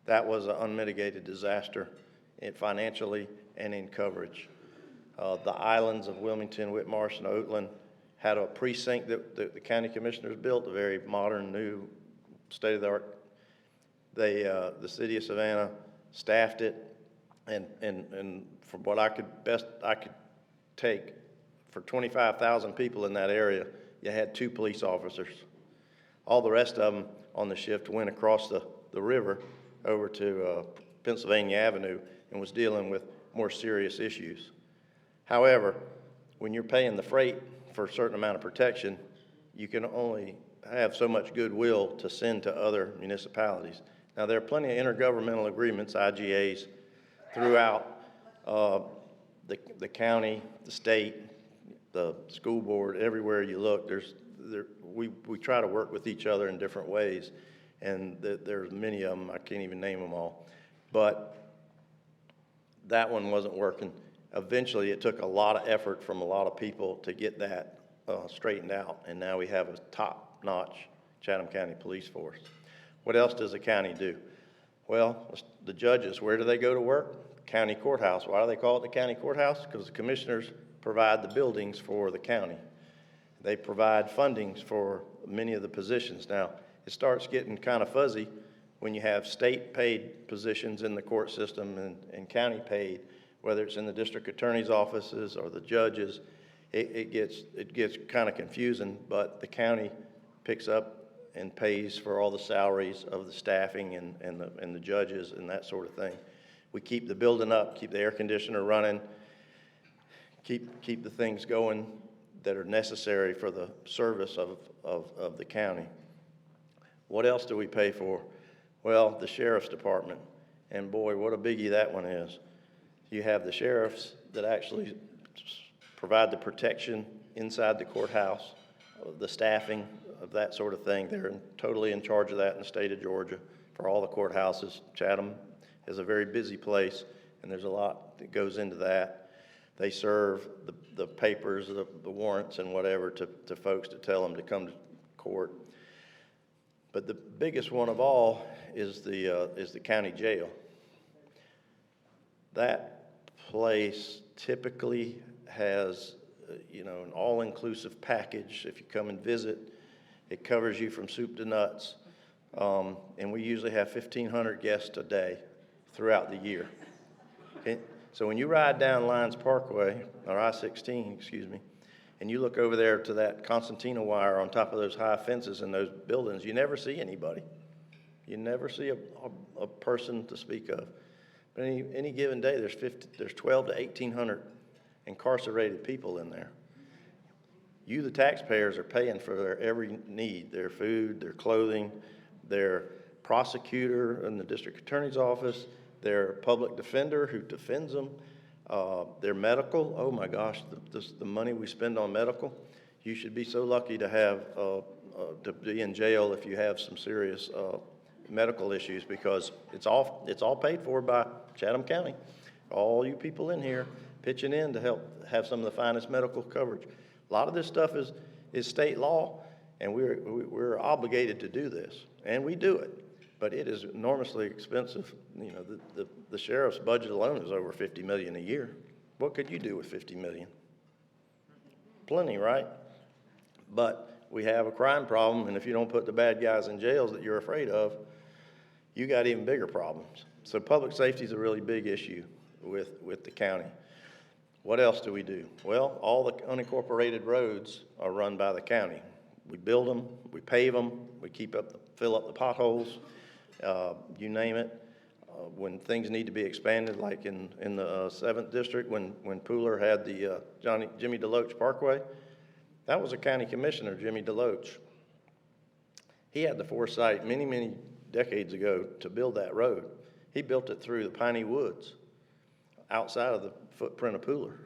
That was an unmitigated disaster financially and in coverage. The islands of Wilmington, Whitmarsh, and Oakland had a precinct that the county commissioners built, a very modern, new, state-of-the-art. The city of Savannah staffed it, and from what I could take, for 25,000 people in that area, you had 2 police officers. All the rest of them on the shift went across the river over to Pennsylvania Avenue and was dealing with more serious issues. However, when you're paying the freight for a certain amount of protection, you can only have so much goodwill to send to other municipalities. Now, there are plenty of intergovernmental agreements, IGAs, throughout the county, the state, the school board, everywhere you look. We try to work with each other in different ways, and there's many of them. I can't even name them all. But that one wasn't working. Eventually, it took a lot of effort from a lot of people to get that straightened out, and now we have a top-notch Chatham County police force. What else does the county do? Well, the judges, where do they go to work? County courthouse. Why do they call it the county courthouse? Because the commissioners provide the buildings for the county. They provide fundings for many of the positions. Now, it starts getting kind of fuzzy when you have state-paid positions in the court system and county-paid, whether it's in the district attorney's offices or the judges. It gets kind of confusing, but the county picks up and pays for all the salaries of the staffing and the judges and that sort of thing. We keep the building up, keep the air conditioner running, keep the things going that are necessary for the service of the county. What else do we pay for? Well, the sheriff's department, and boy, what a biggie that one is. You have the sheriffs that actually provide the protection inside the courthouse, the staffing of that sort of thing. They're totally in charge of that in the state of Georgia for all the courthouses. Chatham is a very busy place, and there's a lot that goes into that. They serve the papers, the warrants and whatever to folks to tell them to come to court. But the biggest one of all is the county jail. That place typically has, an all-inclusive package. If you come and visit, it covers you from soup to nuts. And we usually have 1,500 guests a day throughout the year. Okay? So when you ride down Lyons Parkway, or I-16, excuse me, and you look over there to that concertina wire on top of those high fences in those buildings, you never see anybody. You never see a person to speak of. But any given day, there's 12 to 1,800 incarcerated people in there. You, the taxpayers, are paying for their every need, their food, their clothing, their prosecutor in the district attorney's office, their public defender who defends them, their medical. Oh my gosh, the money we spend on medical. You should be so lucky to have to be in jail if you have some serious medical issues, because it's all paid for by Chatham County. All you people in here pitching in to help have some of the finest medical coverage. A lot of this stuff It's state law, and we're obligated to do this, and we do it. But it is enormously expensive. You know, the sheriff's budget alone is over $50 million a year. What could you do with $50 million? Plenty, right? But we have a crime problem, and if you don't put the bad guys in jails that you're afraid of, you got even bigger problems. So public safety is a really big issue with the county. What else do we do? Well, all the unincorporated roads are run by the county. We build them, we pave them, we fill up the potholes, you name it. When things need to be expanded, like in the 7th District, when Pooler had the Jimmy DeLoach Parkway, that was a county commissioner, Jimmy DeLoach. He had the foresight many, many decades ago to build that road. He built it through the piney woods outside of the footprint of Pooler.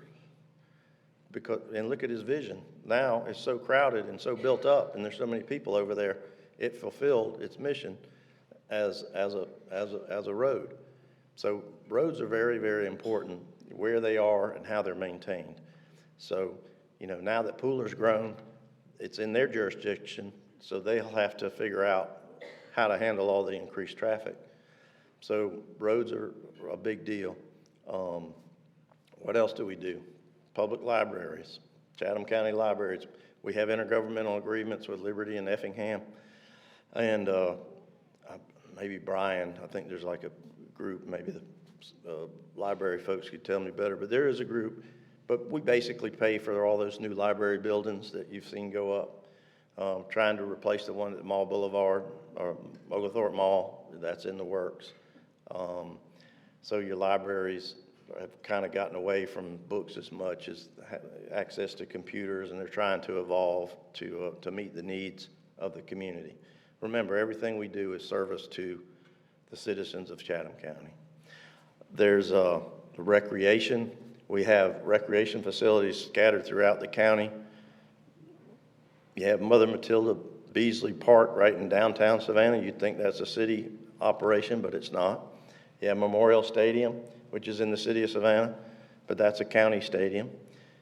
And look at his vision. Now it's so crowded and so built up, and there's so many people over there, it fulfilled its mission as a road. So roads are very, very important, where they are and how they're maintained. So, you know, now that Pooler's grown, it's in their jurisdiction, so they'll have to figure out how to handle all the increased traffic. So roads are a big deal. What else do we do? Public libraries, Chatham County Libraries. We have intergovernmental agreements with Liberty and Effingham. And maybe Brian, I think there's like a group, maybe the library folks could tell me better, but there is a group. But we basically pay for all those new library buildings that you've seen go up, trying to replace the one at Mall Boulevard, or Oglethorpe Mall, that's in the works. So your libraries have kind of gotten away from books as much as access to computers, and they're trying to evolve to meet the needs of the community. Remember, everything we do is service to the citizens of Chatham County. There's recreation. We have recreation facilities scattered throughout the county. You have Mother Matilda Beasley Park right in downtown Savannah. You'd think that's a city operation, but it's not. You have Memorial Stadium, which is in the city of Savannah, but that's a county stadium.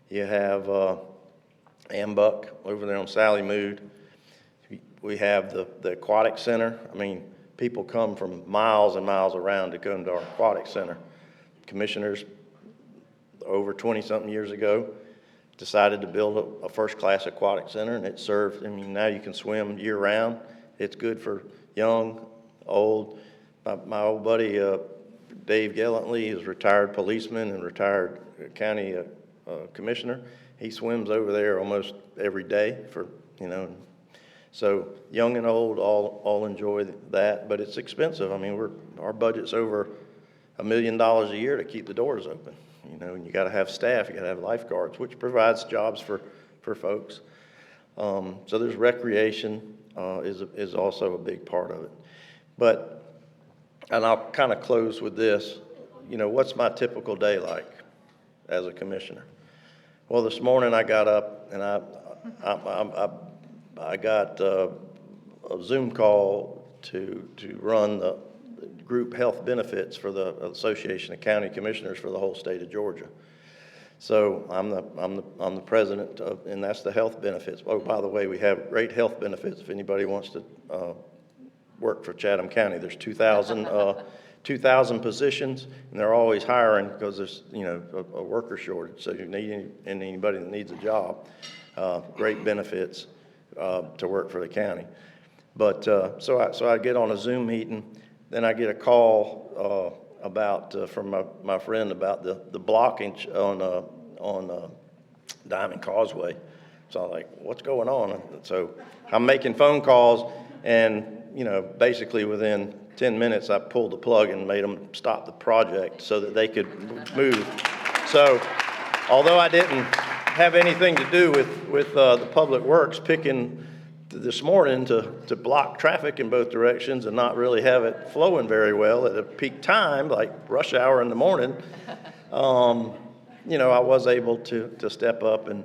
You have Ambuck over there on Sally Mood. We have the aquatic center. I mean, people come from miles and miles around to come to our aquatic center. Commissioners over 20-something years ago decided to build a first-class aquatic center, and it served, I mean, now you can swim year-round. It's good for young, old. My old buddy, Dave Gallantly, is a retired policeman and retired county commissioner. He swims over there almost every day for, you know, so young and old all enjoy that, but it's expensive. I mean, our budget's over $1 million a year to keep the doors open. You know, and you got to have staff, you got to have lifeguards, which provides jobs for folks. So there's recreation is also a big part of it. And I'll kind of close with this. You know, what's my typical day like as a commissioner? Well, this morning I got up and I got a Zoom call to run the group health benefits for the Association of County Commissioners for the whole state of Georgia. So I'm the president of, and that's the health benefits. Oh, by the way, we have great health benefits if anybody wants to work for Chatham County. There's 2,000 positions, and they're always hiring because there's, you know, a worker shortage. So if you need anybody that needs a job, great benefits to work for the county. But so I get on a Zoom meeting, then I get a call from my friend about the blockage on Diamond Causeway. So I'm like, what's going on? So I'm making phone calls, and you know, basically within 10 minutes, I pulled the plug and made them stop the project so that they could move. So although I didn't have anything to do with the Public Works picking this morning to block traffic in both directions and not really have it flowing very well at a peak time, like rush hour in the morning, you know, I was able to step up and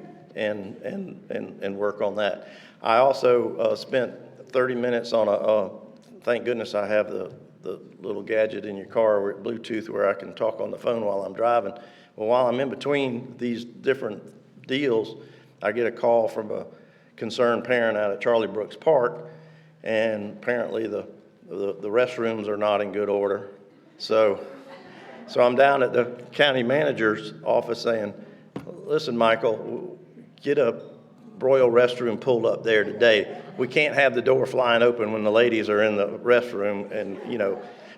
work on that. I also spent 30 minutes on thank goodness I have the little gadget in your car with Bluetooth where I can talk on the phone while I'm driving. Well, while I'm in between these different deals, I get a call from a concerned parent out at Charlie Brooks Park, and apparently the restrooms are not in good order. So I'm down at the county manager's office saying, listen, Michael, get a Royal restroom pulled up there today. We can't have the door flying open when the ladies are in the restroom and,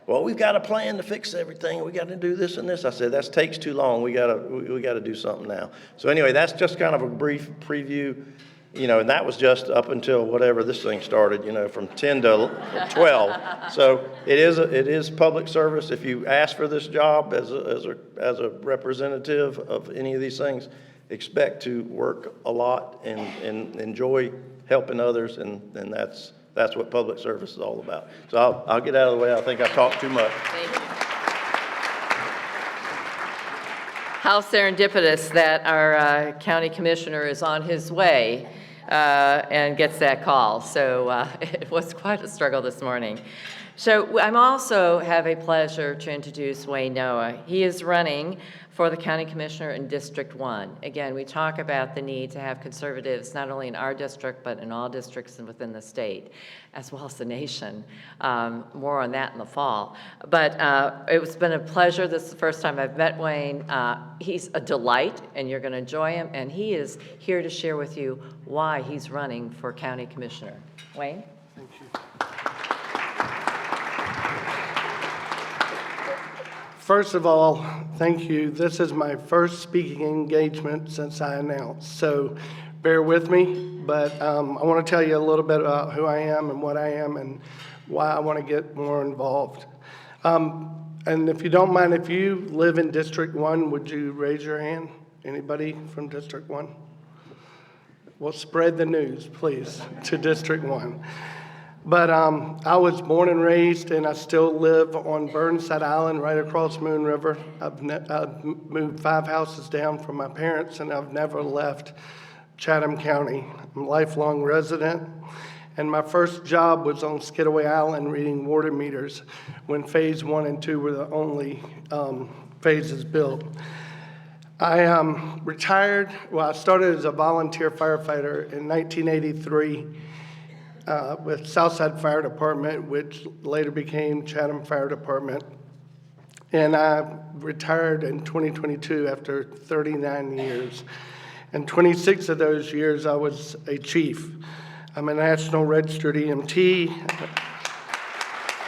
well, we've got a plan to fix everything. We got to do this and this. I said, that takes too long. We got to do something now. So anyway, that's just kind of a brief preview, and that was just up until whatever this thing started, from 10 to 12. So it is public service. If you ask for this job as a representative of any of these things, expect to work a lot and enjoy helping others, and that's what public service is all about. So I'll get out of the way. I think I've talked too much. Thank you. How serendipitous that our county commissioner is on his way and gets that call. So it was quite a struggle this morning. So I'm also have a pleasure to introduce Wayne Noah. He is running for the county commissioner in District 1. Again, we talk about the need to have conservatives not only in our district, but in all districts and within the state, as well as the nation. More on that in the fall. But it's been a pleasure. This is the first time I've met Wayne. He's a delight, and you're going to enjoy him. And he is here to share with you why he's running for county commissioner. Wayne? Thank you. First of all, thank you. This is my first speaking engagement since I announced, so bear with me, but I want to tell you a little bit about who I am and what I am and why I want to get more involved. And if you don't mind, if you live in District 1, would you raise your hand? Anybody from District 1? Well, spread the news, please, to District 1. But I was born and raised, and I still live on Burnside Island, right across Moon River. I've moved 5 houses down from my parents, and I've never left Chatham County. I'm a lifelong resident, and my first job was on Skidaway Island reading water meters when Phase 1 and 2 were the only phases built. I retired, I started as a volunteer firefighter in 1983. With Southside Fire Department, which later became Chatham Fire Department. And I retired in 2022 after 39 years. And 26 of those years, I was a chief. I'm a National Registered EMT.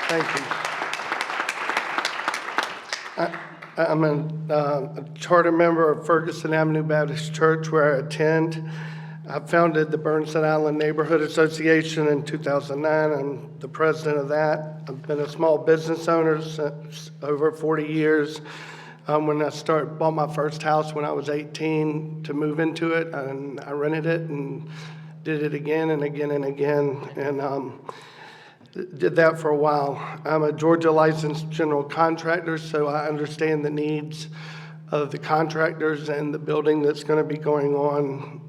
Thank you. I'm a charter member of Ferguson Avenue Baptist Church, where I attend. I founded the Burnside Island Neighborhood Association in 2009. I'm the president of that. I've been a small business owner since over 40 years. When I bought my first house when I was 18 to move into it, and I rented it and did it again and again and again, and did that for a while. I'm a Georgia licensed general contractor, so I understand the needs of the contractors and the building that's going to be going on.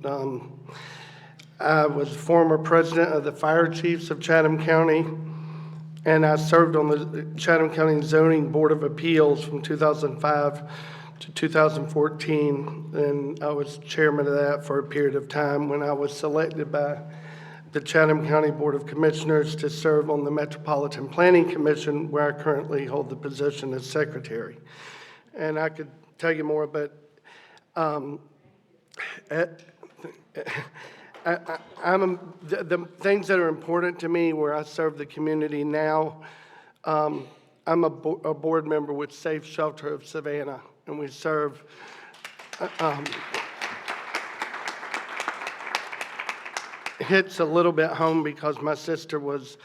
I was former president of the Fire Chiefs of Chatham County, and I served on the Chatham County Zoning Board of Appeals from 2005 to 2014, and I was chairman of that for a period of time when I was selected by the Chatham County Board of Commissioners to serve on the Metropolitan Planning Commission, where I currently hold the position as secretary. And I could tell you more, but the things that are important to me where I serve the community now, I'm a board member with Safe Shelter of Savannah, and we serve hits a little bit home because my sister was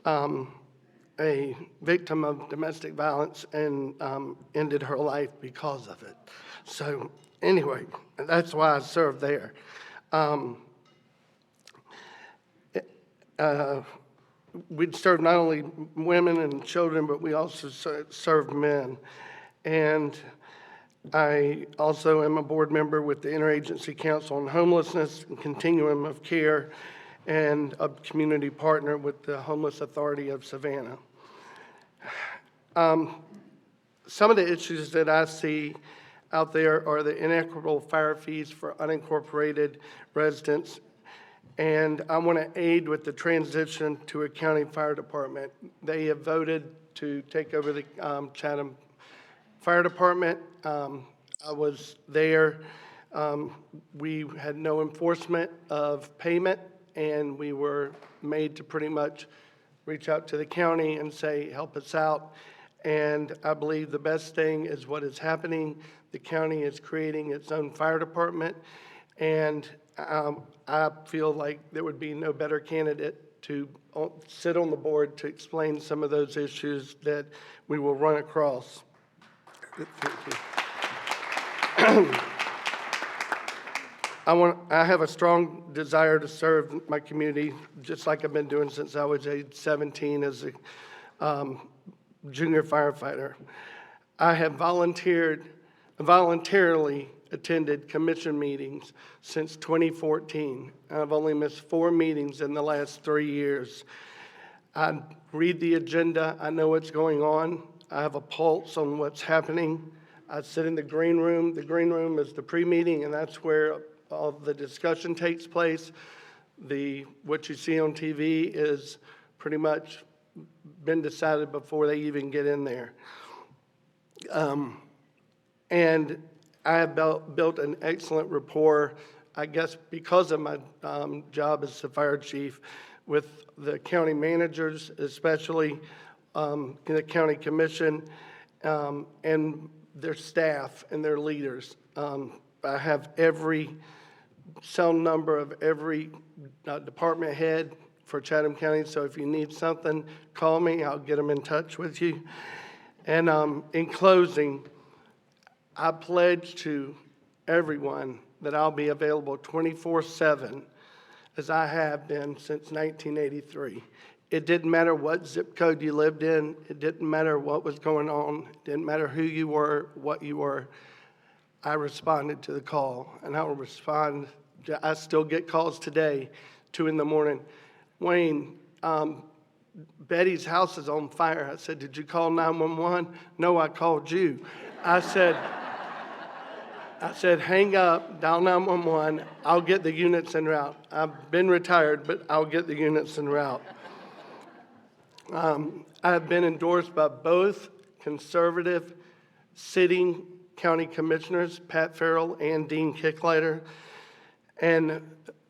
a victim of domestic violence and ended her life because of it. So anyway, that's why I serve there. We serve not only women and children, but we also serve men. And I also am a board member with the Interagency Council on Homelessness and Continuum of Care, and a community partner with the Homeless Authority of Savannah. Some of the issues that I see out there are the inequitable fire fees for unincorporated residents and I want to aid with the transition to a county fire department. They have voted to take over the Chatham Fire Department. I was there. We had no enforcement of payment, and we were made to pretty much reach out to the county and say, help us out. And I believe the best thing is what is happening. The county is creating its own fire department, and I feel like there would be no better candidate to sit on the board to explain some of those issues that we will run across. I have a strong desire to serve my community, just like I've been doing since I was age 17 as a junior firefighter. I have voluntarily attended commission meetings since 2014. I've only missed 4 meetings in the last 3 years. I read the agenda. I know what's going on. I have a pulse on what's happening. I sit in the green room. The green room is the pre-meeting, and that's where all the discussion takes place. What you see on TV is pretty much been decided before they even get in there. And I have built an excellent rapport, I guess because of my job as the fire chief, with the county managers, especially the county commission, and their staff and their leaders. I have every cell number of every department head for Chatham County, so if you need something, call me. I'll get them in touch with you. And in closing, I pledge to everyone that I'll be available 24/7, as I have been since 1983. It didn't matter what zip code you lived in. It didn't matter what was going on. It didn't matter who you were, what you were. I responded to the call, and I will respond. I still get calls today, 2 in the morning. Wayne, Betty's house is on fire. I said, did you call 911? No, I called you. I said, hang up, dial 911. I'll get the units en route. I've been retired, but I'll get the units en route. I have been endorsed by both conservative sitting county commissioners, Pat Farrell and Dean Kicklighter. And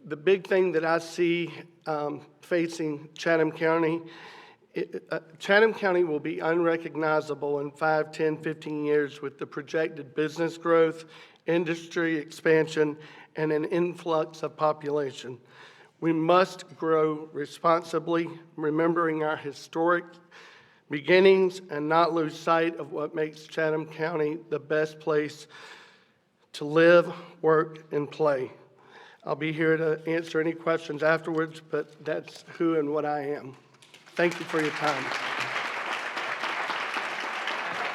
the big thing that I see facing Chatham County, Chatham County will be unrecognizable in 5, 10, 15 years with the projected business growth, industry expansion, and an influx of population. We must grow responsibly, remembering our historic beginnings and not lose sight of what makes Chatham County the best place to live, work, and play. I'll be here to answer any questions afterwards, but that's who and what I am. Thank you for your time.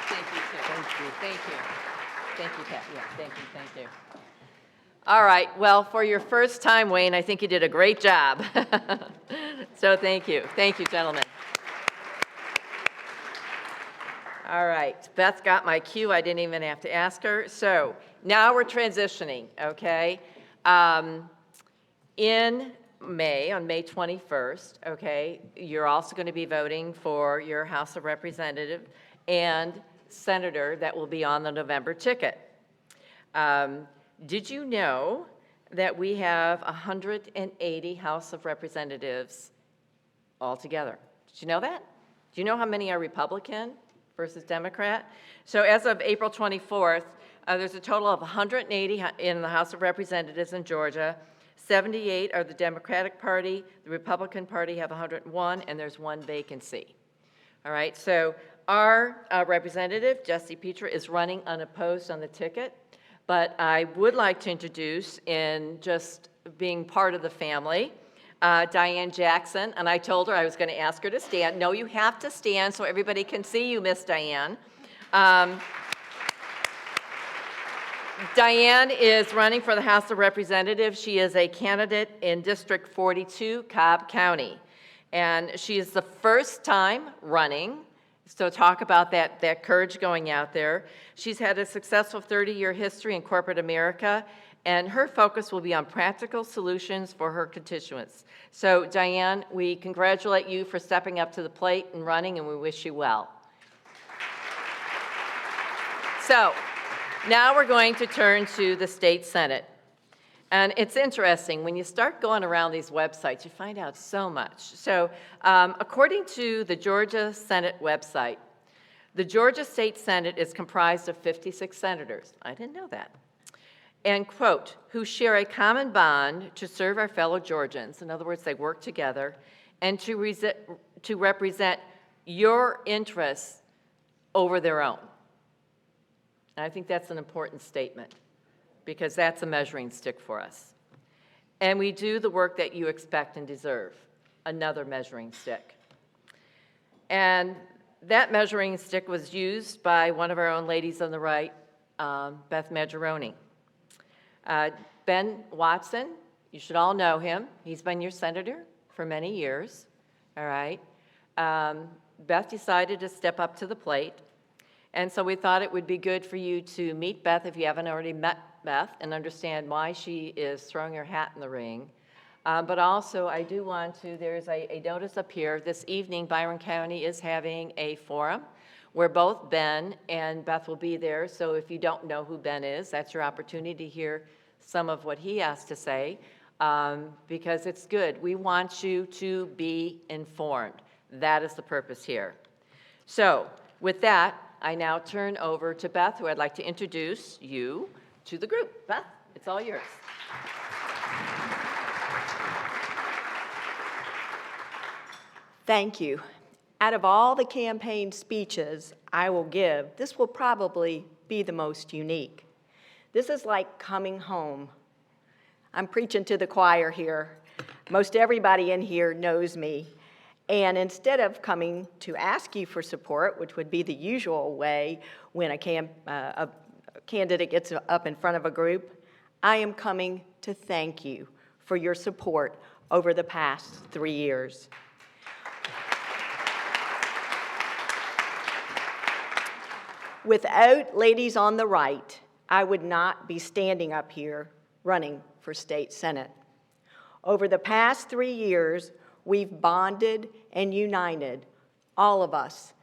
Thank you, Tim. Thank you. Thank you, Pat. Yeah, thank you. All right, well, for your first time, Wayne, I think you did a great job. So thank you. Thank you, gentlemen. All right, Beth got my cue. I didn't even have to ask her. So now we're transitioning, okay? In May, on May 21st, okay, you're also going to be voting for your House of Representatives and Senator that will be on the November ticket. Did you know that we have 180 House of Representatives altogether? Did you know that? Do you know how many are Republican versus Democrat? So as of April 24th, there's a total of 180 in the House of Representatives in Georgia. 78 are the Democratic Party. The Republican Party have 101, and there's 1 vacancy. All right, so our representative, Jesse Petra, is running unopposed on the ticket. But I would like to introduce, in just being part of the family, Diane Jackson. And I told her I was going to ask her to stand. No, you have to stand so everybody can see you, Miss Diane. Diane is running for the House of Representatives. She is a candidate in District 42, Cobb County. And she is the first time running. So talk about that courage going out there. She's had a successful 30-year history in corporate America and her focus will be on practical solutions for her constituents. So Diane, we congratulate you for stepping up to the plate and running, and we wish you well. So now we're going to turn to the state Senate. And it's interesting, when you start going around these websites, you find out so much. So according to the Georgia Senate website, the Georgia State Senate is comprised of 56 senators. I didn't know that. And, quote, who share a common bond to serve our fellow Georgians. In other words, they work together, and to represent your interests over their own. And I think that's an important statement, because that's a measuring stick for us. And we do the work that you expect and deserve, another measuring stick. And that measuring stick was used by one of our own ladies on the right, Beth Maggioroni. Ben Watson, you should all know him. He's been your senator for many years, all right? Beth decided to step up to the plate, and so we thought it would be good for you to meet Beth if you haven't already met Beth and understand why she is throwing her hat in the ring. But also, I do want to, there's a notice up here. This evening, Byron County is having a forum where both Ben and Beth will be there. So if you don't know who Ben is, that's your opportunity to hear some of what he has to say, because it's good. We want you to be informed. That is the purpose here. So with that, I now turn over to Beth, who I'd like to introduce you to the group. Beth, it's all yours. Thank you. Out of all the campaign speeches I will give, this will probably be the most unique. This is like coming home. I'm preaching to the choir here. Most everybody in here knows me. And instead of coming to ask you for support, which would be the usual way when a candidate gets up in front of a group, I am coming to thank you for your support over the past 3 years. Without ladies on the right, I would not be standing up here running for state senate. Over the past 3 years, we've bonded and united, all of us,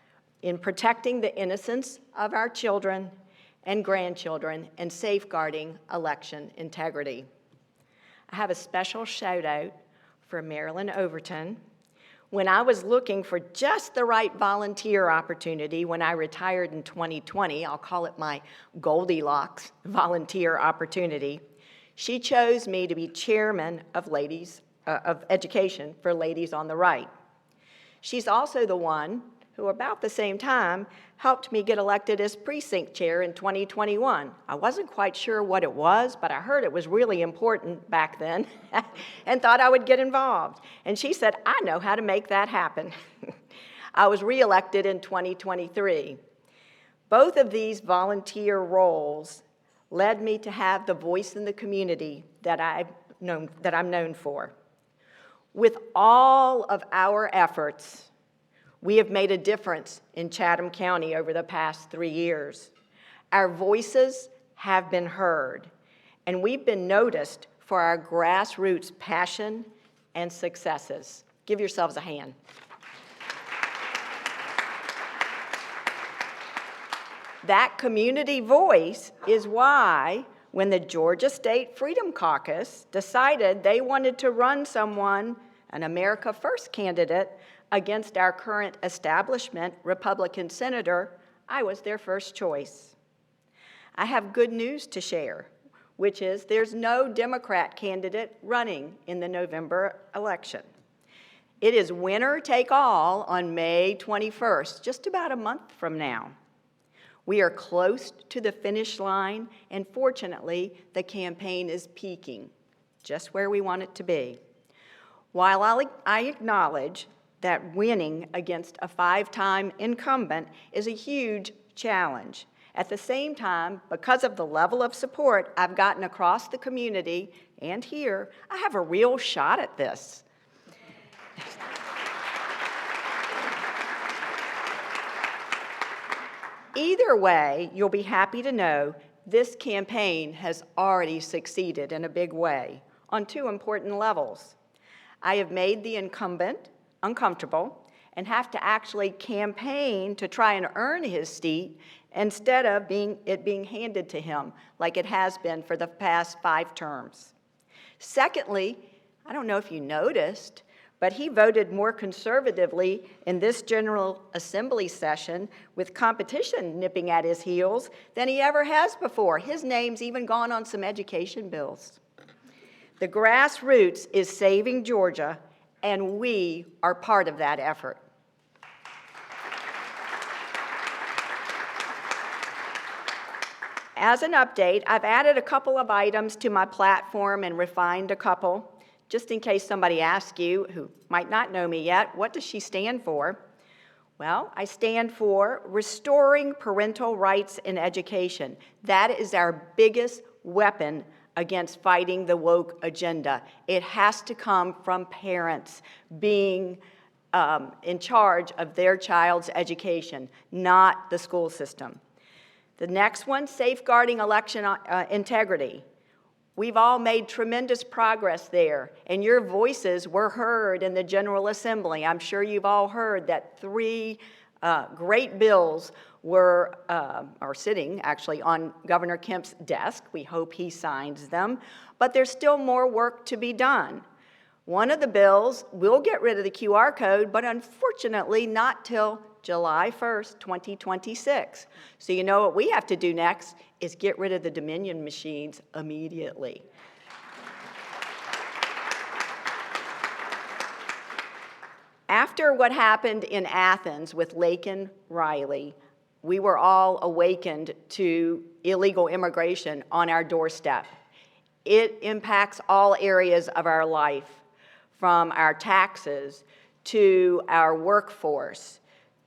in protecting the innocence of our children and grandchildren and safeguarding election integrity. I have a special shout out for Marilyn Overton. When I was looking for just the right volunteer opportunity when I retired in 2020, I'll call it my Goldilocks volunteer opportunity, she chose me to be chairman of education for Ladies on the Right. She's also the one who, about the same time, helped me get elected as precinct chair in 2021. I wasn't quite sure what it was, but I heard it was really important back then and thought I would get involved. And she said, I know how to make that happen. I was reelected in 2023. Both of these volunteer roles led me to have the voice in the community that I'm known for. With all of our efforts, we have made a difference in Chatham County over the past 3 years. Our voices have been heard, and we've been noticed for our grassroots passion and successes. Give yourselves a hand. That community voice is why, when the Georgia State Freedom Caucus decided they wanted to run someone, an America First candidate, against our current establishment Republican senator, I was their first choice. I have good news to share, which is there's no Democrat candidate running in the November election. It is winner take all on May 21st, just about a month from now. We are close to the finish line, and fortunately, the campaign is peaking, just where we want it to be. While I acknowledge that winning against a 5-time incumbent is a huge challenge, at the same time, because of the level of support I've gotten across the community and here, I have a real shot at this. Either way, you'll be happy to know this campaign has already succeeded in a big way on two important levels. I have made the incumbent uncomfortable and have to actually campaign to try and earn his seat instead of it being handed to him like it has been for the past 5 terms. Secondly, I don't know if you noticed, but he voted more conservatively in this General Assembly session with competition nipping at his heels than he ever has before. His name's even gone on some education bills. The grassroots is saving Georgia, and we are part of that effort. As an update, I've added a couple of items to my platform and refined a couple. Just in case somebody asks you, who might not know me yet, what does she stand for? Well, I stand for restoring parental rights in education. That is our biggest weapon against fighting the woke agenda. It has to come from parents being in charge of their child's education, not the school system. The next one, safeguarding election integrity. We've all made tremendous progress there, and your voices were heard in the General Assembly. I'm sure you've all heard that 3 great bills are sitting actually on Governor Kemp's desk. We hope he signs them, but there's still more work to be done. One of the bills will get rid of the QR code, but unfortunately not till July 1st, 2026. So you know what we have to do next is get rid of the Dominion machines immediately. After what happened in Athens with Laken Riley, we were all awakened to illegal immigration on our doorstep. It impacts all areas of our life, from our taxes to our workforce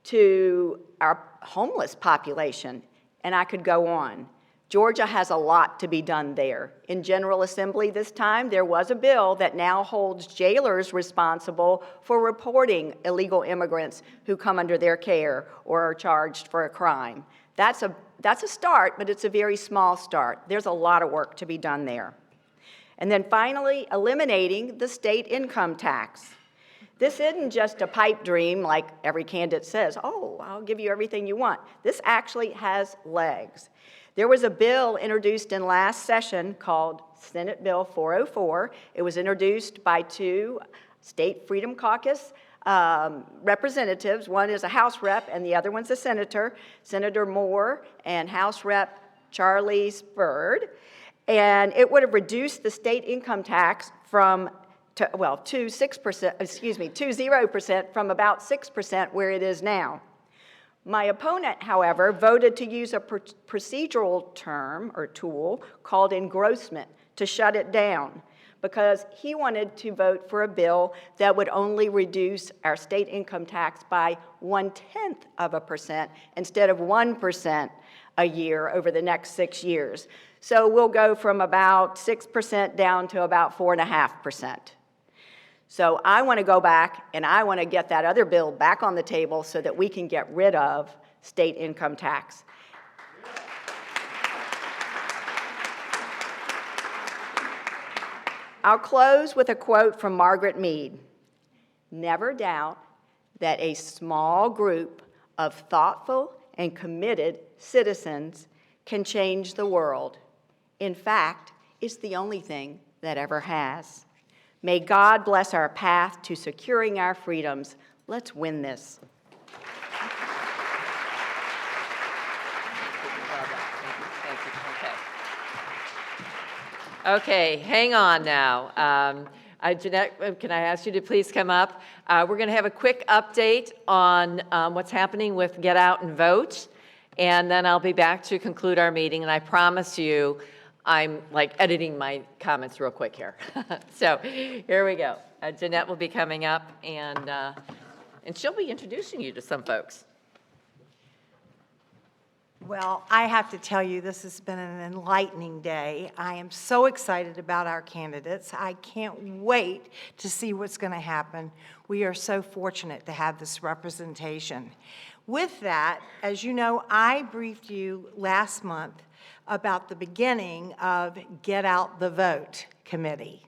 to our homeless population, and I could go on. Georgia has a lot to be done there. In General Assembly this time, there was a bill that now holds jailers responsible for reporting illegal immigrants who come under their care or are charged for a crime. That's a start, but it's a very small start. There's a lot of work to be done there. And then finally, eliminating the state income tax. This isn't just a pipe dream like every candidate says, oh, I'll give you everything you want. This actually has legs. There was a bill introduced in last session called Senate Bill 404. It was introduced by 2 State Freedom Caucus representatives. One is a House rep and the other one's a senator, Senator Moore and House Rep Charlie Spurd. And it would have reduced the state income tax to 0% from about 6% where it is now. My opponent, however, voted to use a procedural term or tool called engrossment to shut it down because he wanted to vote for a bill that would only reduce our state income tax by 0.1% instead of 1% a year over the next 6 years. So we'll go from about 6% down to about 4.5%. So I want to go back and I want to get that other bill back on the table so that we can get rid of state income tax. I'll close with a quote from Margaret Mead. Never doubt that a small group of thoughtful and committed citizens can change the world. In fact, it's the only thing that ever has. May God bless our path to securing our freedoms. Let's win this. Okay, hang on now. Jeanette, can I ask you to please come up? We're going to have a quick update on what's happening with Get Out and Vote, and then I'll be back to conclude our meeting, and I promise you, I'm like editing my comments real quick here. So here we go. Jeanette will be coming up, and she'll be introducing you to some folks. Well, I have to tell you, this has been an enlightening day. I am so excited about our candidates. I can't wait to see what's going to happen. We are so fortunate to have this representation. With that, as you know, I briefed you last month about the beginning of Get Out the Vote Committee.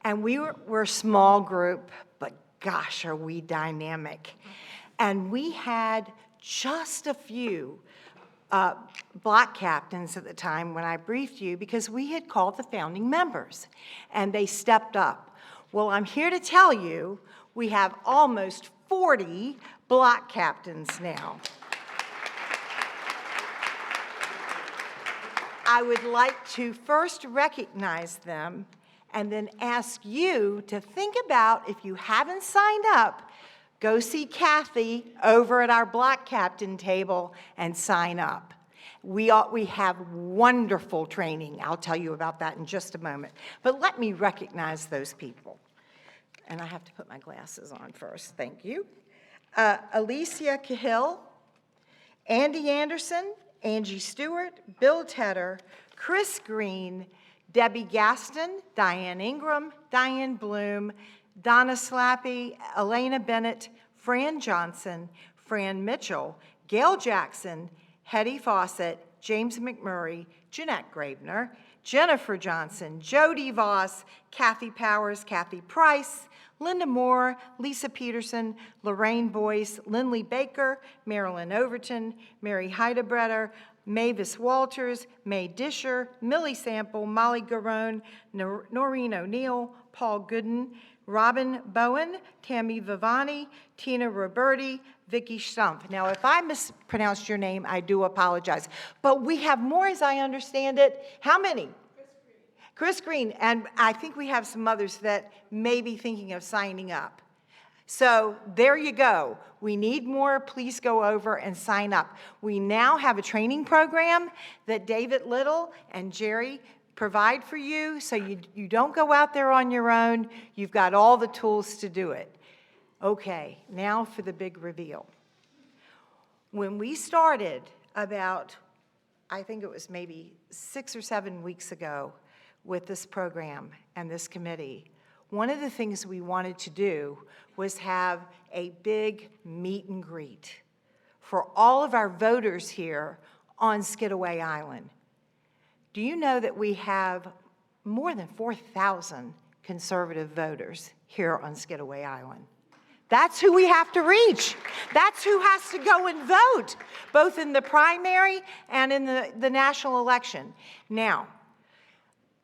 And we're a small group, but gosh, are we dynamic. And we had just a few block captains at the time when I briefed you, because we had called the founding members, and they stepped up. Well, I'm here to tell you, we have almost 40 block captains now. I would like to first recognize them and then ask you to think about, if you haven't signed up, go see Kathy over at our block captain table and sign up. We have wonderful training. I'll tell you about that in just a moment. But let me recognize those people. And I have to put my glasses on first. Thank you. Alicia Cahill, Andy Anderson, Angie Stewart, Bill Tedder, Chris Green, Debbie Gaston, Diane Ingram, Diane Bloom, Donna Slappy, Elena Bennett, Fran Johnson, Fran Mitchell, Gail Jackson, Hetty Fawcett, James McMurray, Jeanette Gravener, Jennifer Johnson, Jody Voss, Kathy Powers, Kathy Price, Linda Moore, Lisa Peterson, Lorraine Boyce, Lindley Baker, Marilyn Overton, Mary Heidebreder, Mavis Walters, May Disher, Millie Sample, Molly Garone, Noreen O'Neill, Paul Gooden, Robin Bowen, Tammy Vivani, Tina Roberti, Vicky Stumpf. Now, if I mispronounced your name, I do apologize. But we have more, as I understand it. How many? Chris Green, and I think we have some others that may be thinking of signing up. So there you go. We need more. Please go over and sign up. We now have a training program that David Little and Jerry provide for you, so you don't go out there on your own. You've got all the tools to do it. Okay, now for the big reveal. When we started about, I think it was maybe 6 or 7 weeks ago, with this program and this committee, one of the things we wanted to do was have a big meet and greet for all of our voters here on Skidaway Island. Do you know that we have more than 4,000 conservative voters here on Skidaway Island? That's who we have to reach. That's who has to go and vote, both in the primary and in the national election. Now,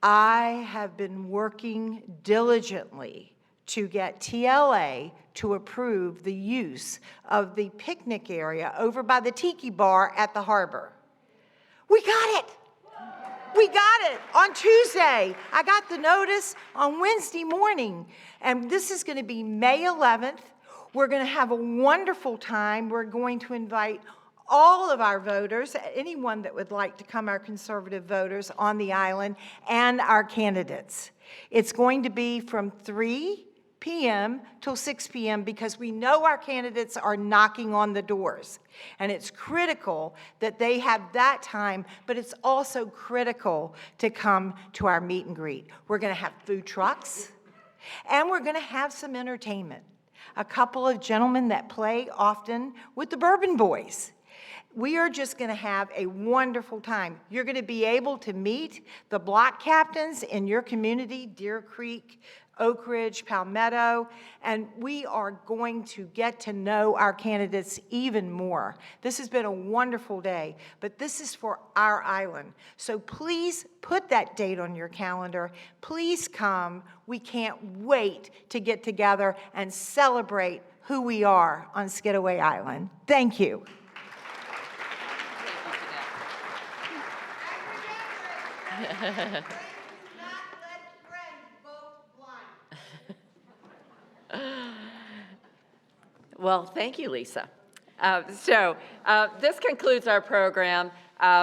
I have been working diligently to get TLA to approve the use of the picnic area over by the Tiki Bar at the harbor. We got it. We got it on Tuesday. I got the notice on Wednesday morning, and this is going to be May 11th. We're going to have a wonderful time. We're going to invite all of our voters, anyone that would like to come, our conservative voters on the island, and our candidates. It's going to be from 3 p.m. till 6 p.m. because we know our candidates are knocking on the doors. And it's critical that they have that time, but it's also critical to come to our meet and greet. We're going to have food trucks, and we're going to have some entertainment. A couple of gentlemen that play often with the Bourbon Boys. We are just going to have a wonderful time. You're going to be able to meet the block captains in your community, Deer Creek, Oak Ridge, Palmetto, and we are going to get to know our candidates even more. This has been a wonderful day, but this is for our island. So please put that date on your calendar. Please come. We can't wait to get together and celebrate who we are on Skidaway Island. Thank you. Well, thank you, Lisa. This concludes our program.